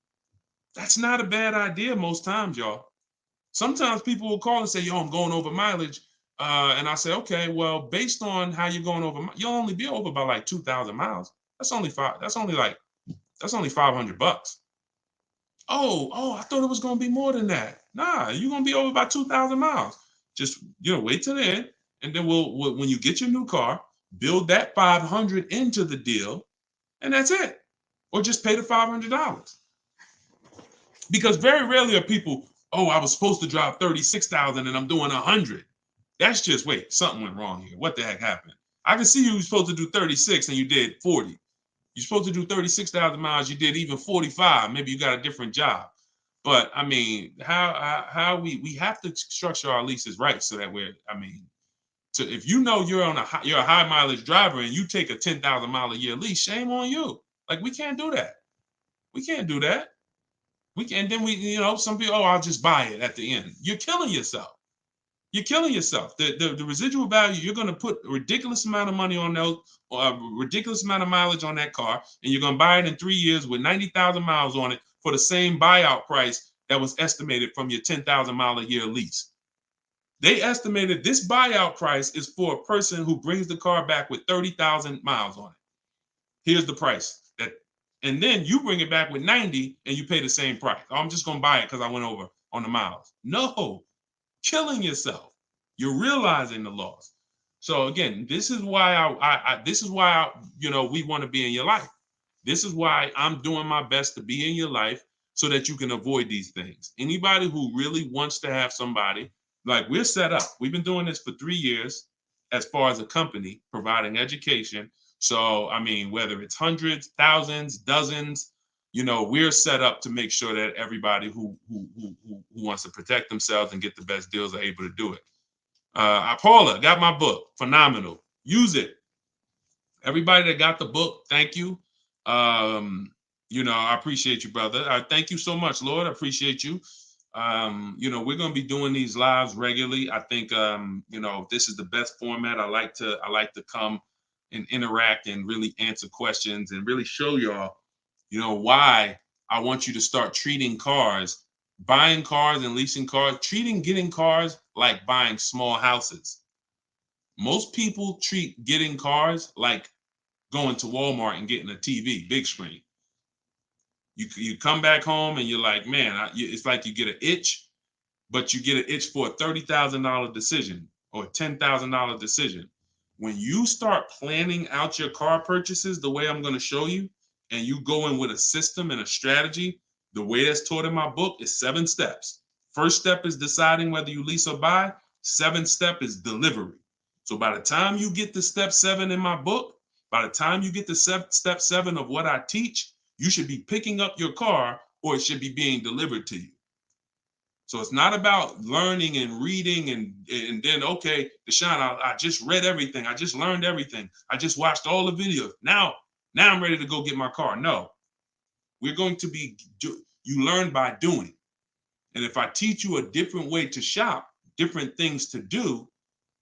That's not a bad idea most times, y'all. Sometimes people will call and say, yo, I'm going over mileage. And I say, okay, well, based on how you're going over, you'll only be over by like 2,000 miles. That's only $500. Oh, I thought it was going to be more than that. Nah, you're going to be over by 2,000 miles. Just, wait till the end. And then when you get your new car, build that 500 into the deal, and that's it. Or just pay the $500. Because very rarely are people, oh, I was supposed to drive 36,000 and I'm doing 100. That's just, wait, something went wrong here. What the heck happened? I can see you were supposed to do 36 and you did 40. You're supposed to do 36,000 miles. You did even 45. Maybe you got a different job. But I mean, how we have to structure our leases right, so that if you know you're a high mileage driver and you take a 10,000 mile a year lease, shame on you. Like, we can't do that. We can't do that. Some people, oh, I'll just buy it at the end. You're killing yourself. You're killing yourself. The residual value, you're going to put a ridiculous amount of money on those, or a ridiculous amount of mileage on that car, and you're going to buy it in 3 years with 90,000 miles on it for the same buyout price that was estimated from your 10,000 mile a year lease. They estimated this buyout price is for a person who brings the car back with 30,000 miles on it. Here's the price. And then you bring it back with 90 and you pay the same price. Oh, I'm just going to buy it because I went over on the miles. No, killing yourself. You're realizing the loss. So again, this is why we want to be in your life. This is why I'm doing my best to be in your life so that you can avoid these things. Anybody who really wants to have somebody, like we're set up. We've been doing this for 3 years as far as a company, providing education. So, I mean, whether it's hundreds, thousands, dozens, we're set up to make sure that everybody who wants to protect themselves and get the best deals are able to do it. Paula, got my book. Phenomenal. Use it. Everybody that got the book, thank you. I appreciate you, brother. Thank you so much, Lord. I appreciate you. We're going to be doing these lives regularly. I think, this is the best format. I like to come and interact and really answer questions and really show y'all, why I want you to start treating cars, buying cars and leasing cars, getting cars like buying small houses. Most people treat getting cars like going to Walmart and getting a TV, big screen. You come back home and you're like, man, it's like you get an itch, but you get an itch for a $30,000 decision or a $10,000 decision. When you start planning out your car purchases the way I'm going to show you, and you go in with a system and a strategy, the way that's taught in my book is 7 steps. First step is deciding whether you lease or buy. 7th step is delivery. So by the time you get to step 7 in my book, by the time you get to step 7 of what I teach, you should be picking up your car or it should be being delivered to you. So it's not about learning and reading and then, okay, Deshone, I just read everything. I just learned everything. I just watched all the videos. Now I'm ready to go get my car. No, we're going to you learn by doing. And if I teach you a different way to shop, different things to do,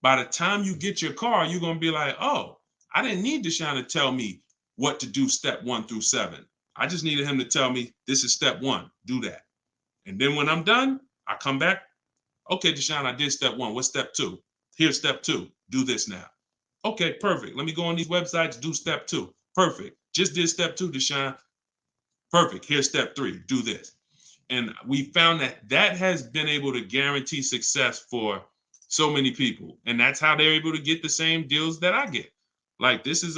by the time you get your car, you're going to be like, oh, I didn't need Deshone to tell me what to do step 1 through 7. I just needed him to tell me this is step 1, do that. And then when I'm done, I come back. Okay, Deshone, I did step 1. What's step 2? Here's step 2. Do this now. Okay, perfect. Let me go on these websites, do step 2. Perfect. Just did step 2, Deshone. Perfect. Here's step 3. Do this. And we found that has been able to guarantee success for so many people. And that's how they're able to get the same deals that I get. Like this is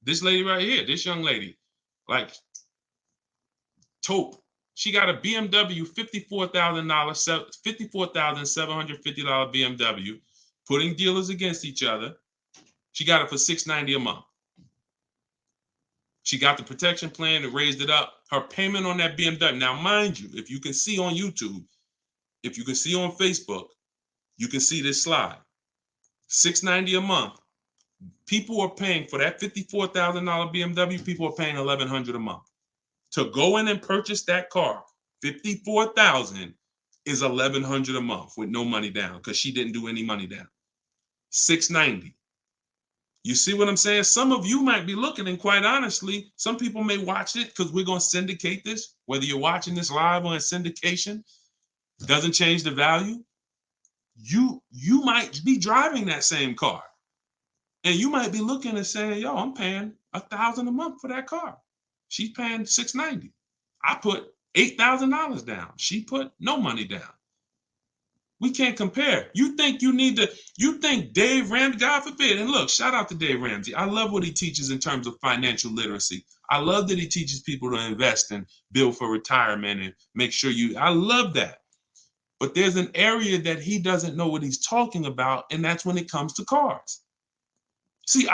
this lady right here, this young lady, like Taupe. She got a BMW $54,750 BMW, putting dealers against each other. She got it for $690 a month. She got the protection plan and raised it up. Her payment on that BMW. Now, mind you, if you can see on YouTube, if you can see on Facebook, you can see this slide. $690 a month. People are paying for that $54,000 BMW. People are paying $1,100 a month. To go in and purchase that car, $54,000 is $1,100 a month with no money down because she didn't do any money down. $690. You see what I'm saying? Some of you might be looking, and quite honestly, some people may watch it because we're going to syndicate this. Whether you're watching this live or in syndication, doesn't change the value. You might be driving that same car, and you might be looking and saying, "Yo, I'm paying $1,000 a month for that car. She's paying $690. I put $8,000 down. She put no money down. We can't compare. You think Dave Ramsey, God forbid, and look, shout out to Dave Ramsey. I love what he teaches in terms of financial literacy. I love that he teaches people to invest and build for retirement and make sure I love that. But there's an area that he doesn't know what he's talking about, and that's when it comes to cars. See,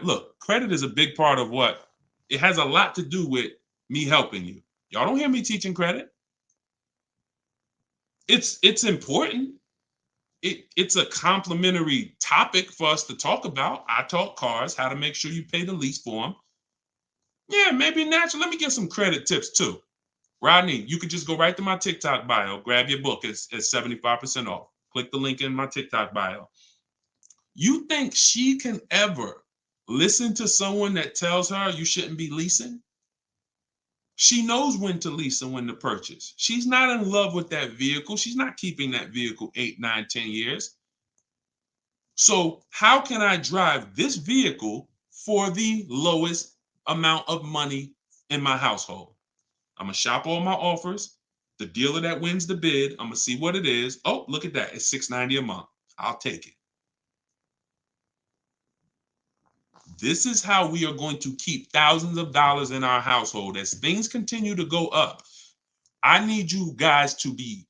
look, credit is a big part of it has a lot to do with me helping you. Y'all don't hear me teaching credit. It's important. It's a complimentary topic for us to talk about. I talk cars, how to make sure you pay the lease for them. Yeah, maybe naturally. Let me give some credit tips too. Rodney, you could just go right to my TikTok bio, grab your book. It's 75% off. Click the link in my TikTok bio. You think she can ever listen to someone that tells her you shouldn't be leasing? She knows when to lease and when to purchase. She's not in love with that vehicle. She's not keeping that vehicle 8, 9, 10 years. So how can I drive this vehicle for the lowest amount of money in my household? I'm gonna shop all my offers. The dealer that wins the bid, I'm gonna see what it is. Oh, look at that. It's $690 a month. I'll take it. This is how we are going to keep thousands of dollars in our household as things continue to go up. I need you guys to be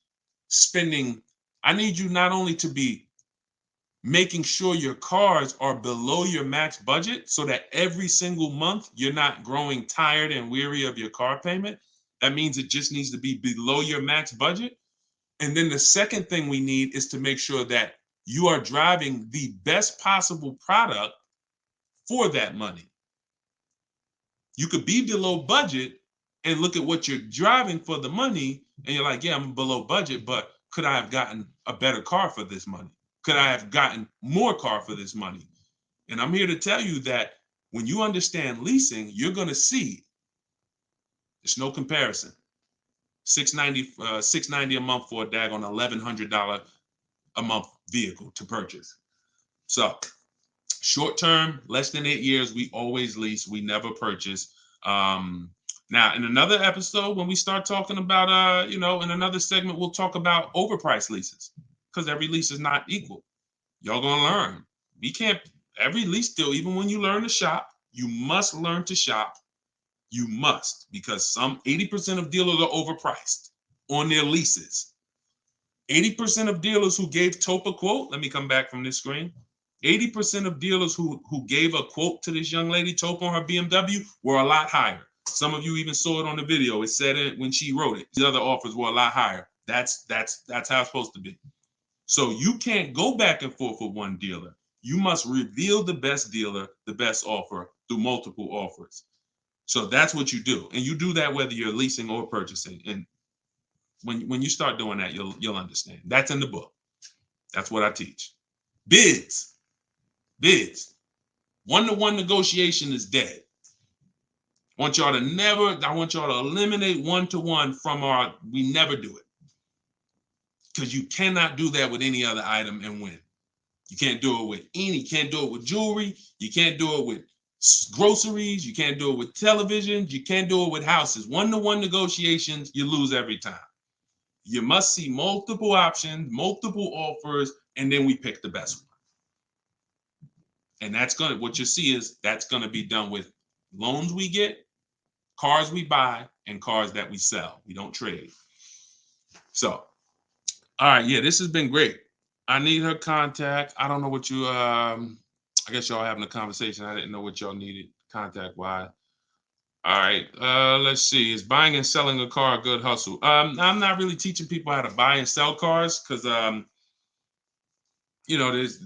spending, I need you not only to be making sure your cars are below your max budget so that every single month you're not growing tired and weary of your car payment. That means it just needs to be below your max budget. And then the second thing we need is to make sure that you are driving the best possible product for that money. You could be below budget and look at what you're driving for the money, and you're like, yeah, I'm below budget, but could I have gotten a better car for this money? Could I have gotten more car for this money? And I'm here to tell you that when you understand leasing, you're going to see there's no comparison. $690 a month for a daggone $1,100 a month vehicle to purchase. So short term, less than 8 years, we always lease. We never purchase. Now, in another episode, when we start talking about, in another segment, we'll talk about overpriced leases because every lease is not equal. Y'all gonna learn. We can't, every lease deal, even when you learn to shop, you must learn to shop. You must, because some 80% of dealers are overpriced on their leases. 80% of dealers who gave Tope a quote, let me come back from this screen. 80% of dealers who gave a quote to this young lady, Tope, on her BMW, were a lot higher. Some of you even saw it on the video. It said it when she wrote it. The other offers were a lot higher. That's how it's supposed to be. So you can't go back and forth with one dealer. You must reveal the best dealer, the best offer through multiple offers. So that's what you do. And you do that whether you're leasing or purchasing. And when you start doing that, you'll understand. That's in the book. That's what I teach. Bids. One-to-one negotiation is dead. I want y'all to eliminate one-to-one from we never do it. Because you cannot do that with any other item and win. You can't do it with jewelry. You can't do it with groceries. You can't do it with televisions. You can't do it with houses. One-to-one negotiations, you lose every time. You must see multiple options, multiple offers, and then we pick the best one. And what you see is that's gonna be done with loans we get, cars we buy, and cars that we sell. We don't trade. So, all right, yeah, this has been great. I need her contact. I don't know what you, I guess y'all having a conversation. I didn't know what y'all needed contact-wise. All right, let's see. Is buying and selling a car a good hustle? I'm not really teaching people how to buy and sell cars because, there's,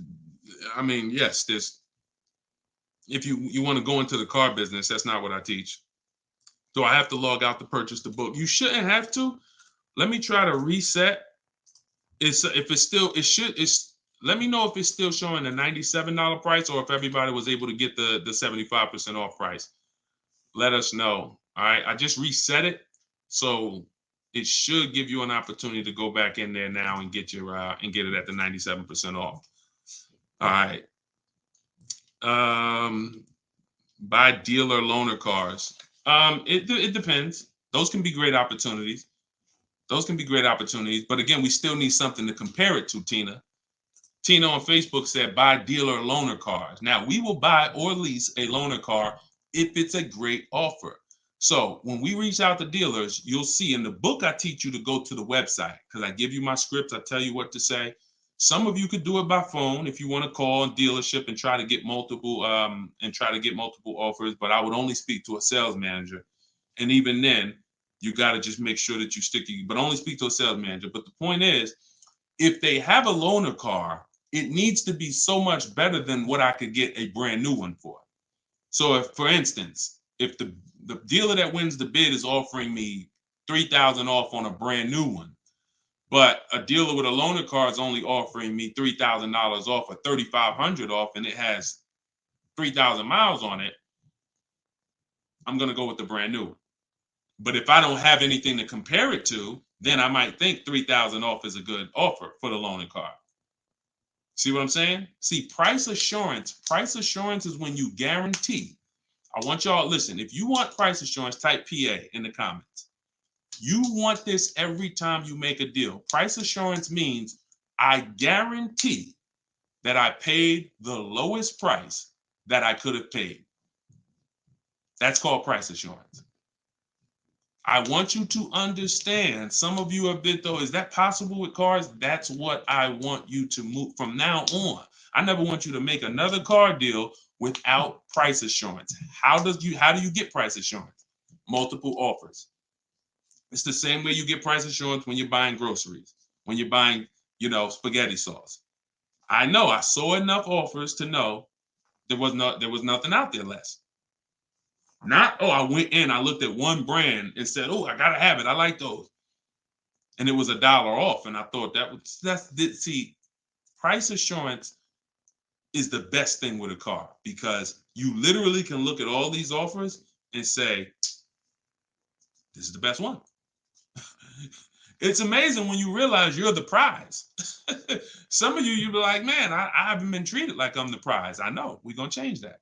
if you want to go into the car business, that's not what I teach. Do I have to log out to purchase the book? You shouldn't have to. Let me try to reset. Let me know if it's still showing the $97 price or if everybody was able to get the 75% off price. Let us know. All right, I just reset it, so it should give you an opportunity to go back in there now and get your and get it at the 97% off. All right. Buy dealer loaner cars. It depends. Those can be great opportunities. But again, we still need something to compare it to, Tina. Tina on Facebook said, buy dealer loaner cars. Now, we will buy or lease a loaner car if it's a great offer. So when we reach out to dealers, you'll see in the book, I teach you to go to the website because I give you my scripts. I tell you what to say. Some of you could do it by phone if you want to call a dealership and try to get multiple offers, but I would only speak to a sales manager. And even then, you got to just make sure that you but only speak to a sales manager. But the point is, if they have a loaner car, it needs to be so much better than what I could get a brand new one for. So if, for instance, if the dealer that wins the bid is offering me $3,000 off on a brand new one. But a dealer with a loaner car is only offering me $3,000 off or $3,500 off, and it has 3,000 miles on it. I'm going to go with the brand new. But if I don't have anything to compare it to, then I might think 3,000 off is a good offer for the loaner car. See what I'm saying? See, price assurance is when you guarantee. I want y'all, listen, if you want price assurance, type PA in the comments. You want this every time you make a deal. Price assurance means I guarantee that I paid the lowest price that I could have paid. That's called price assurance. I want you to understand, some of you are a bit though, is that possible with cars? That's what I want you to move from now on. I never want you to make another car deal without price assurance. How do you get price assurance? Multiple offers. It's the same way you get price assurance when you're buying groceries, when you're buying, spaghetti sauce. I know I saw enough offers to know there was nothing out there less. Not, I went in, I looked at one brand and said, I gotta have it. I like those. And it was $1 off. And I thought see, price assurance is the best thing with a car because you literally can look at all these offers and say, this is the best one. It's amazing when you realize you're the prize. Some of you'll be like, man, I haven't been treated like I'm the prize. I know, we're gonna change that.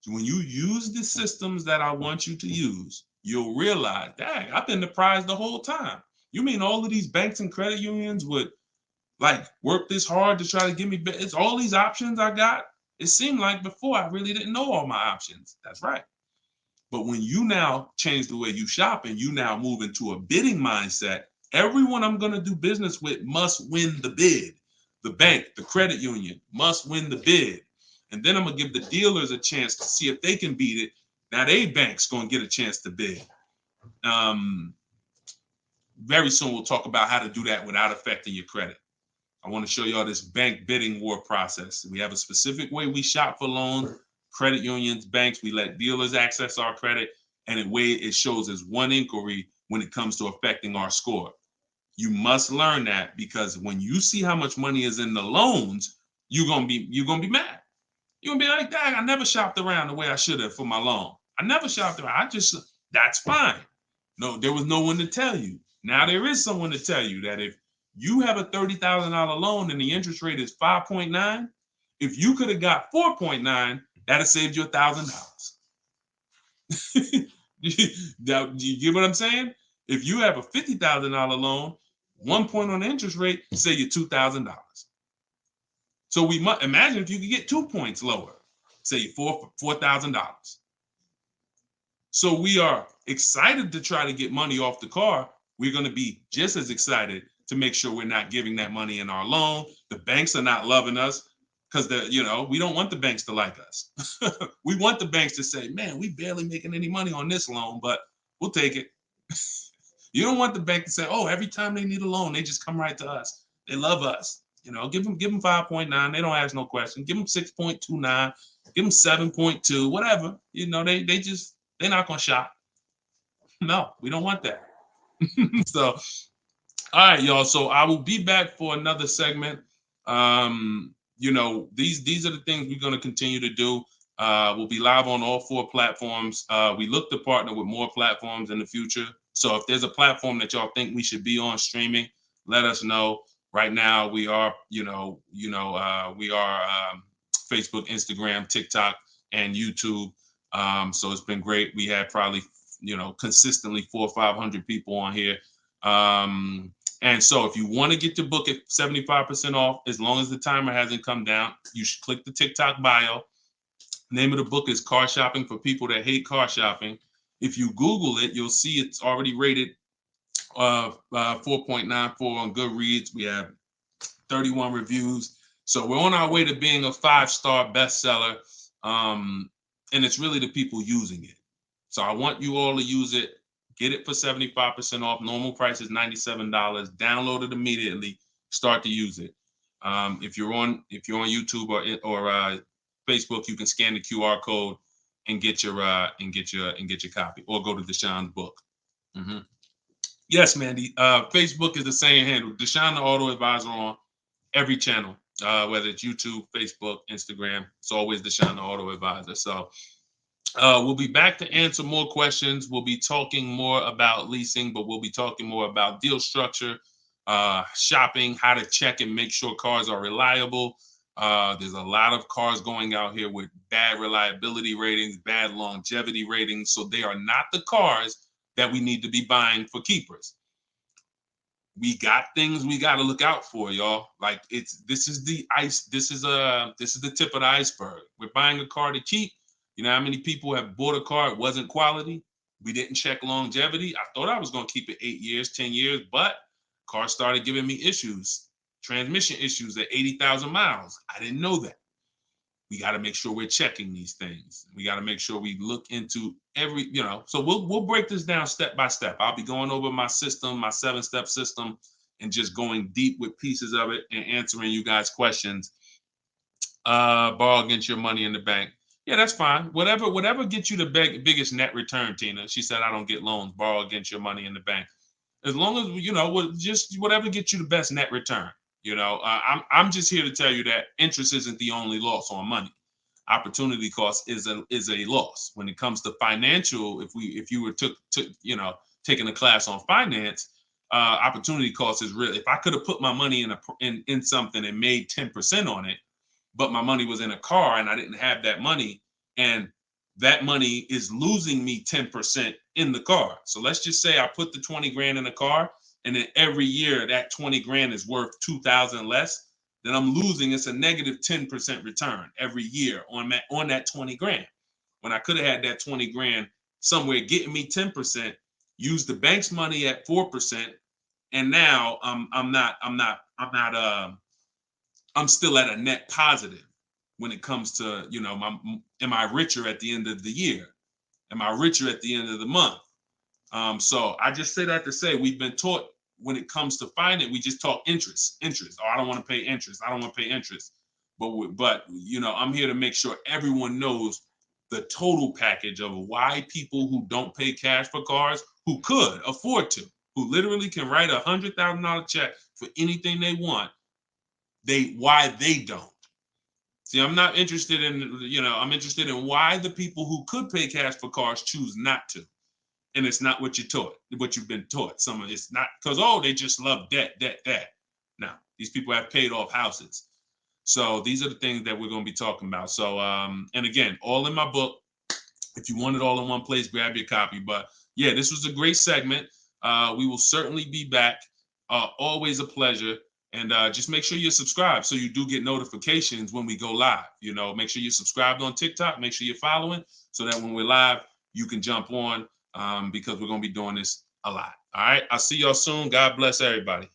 So when you use the systems that I want you to use, you'll realize, dang, I've been the prize the whole time. You mean all of these banks and credit unions would work this hard to try to give me, it's all these options I got? It seemed like before I really didn't know all my options. That's right. But when you now change the way you shop and you now move into a bidding mindset, everyone I'm going to do business with must win the bid. The bank, the credit union must win the bid. And then I'm going to give the dealers a chance to see if they can beat it. Now they bank's going to get a chance to bid. Very soon we'll talk about how to do that without affecting your credit. I want to show y'all this bank bidding war process. We have a specific way we shop for loans, credit unions, banks. We let dealers access our credit, and the way it shows as one inquiry when it comes to affecting our score. You must learn that because when you see how much money is in the loans, you're gonna be mad. You're gonna be like, dang, I never shopped around the way I should have for my loan. I never shopped around. That's fine. No, there was no one to tell you. Now there is someone to tell you that if you have a $30,000 loan and the interest rate is 5.9, if you could have got 4.9, that'd have saved you $1,000. You get what I'm saying? If you have a $50,000 loan, 1 point on the interest rate, say you $2,000. So we must imagine if you could get 2 points lower, say you $4,000. So we are excited to try to get money off the car. We're going to be just as excited to make sure we're not giving that money in our loan. The banks are not loving us because we don't want the banks to like us. We want the banks to say, man, we barely making any money on this loan, but we'll take it. You don't want the bank to say, oh, every time they need a loan, they just come right to us. They love us. Give them 5.9. They don't ask no question. Give them 6.29. Give them 7.2. Whatever. They're not gonna shop. No, we don't want that. So, all right, y'all. So I will be back for another segment. These are the things we're gonna continue to do. We'll be live on all 4 platforms. We look to partner with more platforms in the future. So if there's a platform that y'all think we should be on streaming, let us know. Right now, we are, Facebook, Instagram, TikTok, and YouTube. So it's been great. We had probably, consistently 400 or 500 people on here. And so if you want to get your book at 75% off, as long as the timer hasn't come down, you should click the TikTok bio. Name of the book is Car Shopping for People That Hate Car Shopping. If you Google it, you'll see it's already rated 4.94 on Goodreads. We have 31 reviews. So we're on our way to being a 5-star bestseller. And it's really the people using it. So I want you all to use it. Get it for 75% off. Normal price is $97. Download it immediately. Start to use it. If you're on YouTube or Facebook, you can scan the QR code and get your copy, or go to Deshone's book. Yes, Mandy. Facebook is the same handle. Deshone the Auto Advisor on every channel, whether it's YouTube, Facebook, Instagram. It's always Deshone the Auto Advisor. So we'll be back to answer more questions. We'll be talking more about leasing, but we'll be talking more about deal structure, shopping, how to check and make sure cars are reliable. There's a lot of cars going out here with bad reliability ratings, bad longevity ratings. So they are not the cars that we need to be buying for keepers. We got things we got to look out for, y'all. Like this is the ice. This is the tip of the iceberg. We're buying a car to keep. You know how many people have bought a car, it wasn't quality. We didn't check longevity. I thought I was going to keep it 8 years, 10 years, but car started giving me issues, transmission issues at 80,000 miles. I didn't know that. We got to make sure we're checking these things. We got to make sure we look into every, so we'll break this down step by step. I'll be going over my system, my 7-step system, and just going deep with pieces of it and answering you guys' questions. Borrow against your money in the bank. Yeah, that's fine. Whatever gets you the biggest net return, Tina. She said, I don't get loans. Borrow against your money in the bank. As long as, just whatever gets you the best net return. I'm just here to tell you that interest isn't the only loss on money. Opportunity cost is a loss when it comes to financial. If you were taking a class on finance, opportunity cost is real. If I could have put my money in something and made 10% on it, but my money was in a car and I didn't have that money, and that money is losing me 10% in the car. So let's just say I put the 20 grand in the car, and then every year that 20 grand is worth 2,000 less, then I'm losing. It's a negative 10% return every year on that 20 grand. When I could have had that 20 grand somewhere getting me 10%, use the bank's money at 4%, and now I'm still at a net positive when it comes to, am I richer at the end of the year? Am I richer at the end of the month? So I just say that to say we've been taught when it comes to finance, we just talk interest. Oh, I don't want to pay interest. I don't want to pay interest. But I'm here to make sure everyone knows the total package of why people who don't pay cash for cars, who could afford to, who literally can write $100,000 check for anything they want, why they don't. See, I'm not interested in, I'm interested in why the people who could pay cash for cars choose not to. And it's not what you've been taught. Some of it's not because, they just love debt. Now, these people have paid off houses. So these are the things that we're going to be talking about. So, and again, all in my book. If you want it all in one place, grab your copy. But yeah, this was a great segment. We will certainly be back. Always a pleasure. And just make sure you're subscribed so you do get notifications when we go live. Make sure you're subscribed on TikTok. Make sure you're following so that when we're live, you can jump on because we're going to be doing this a lot. All right. I'll see y'all soon. God bless everybody.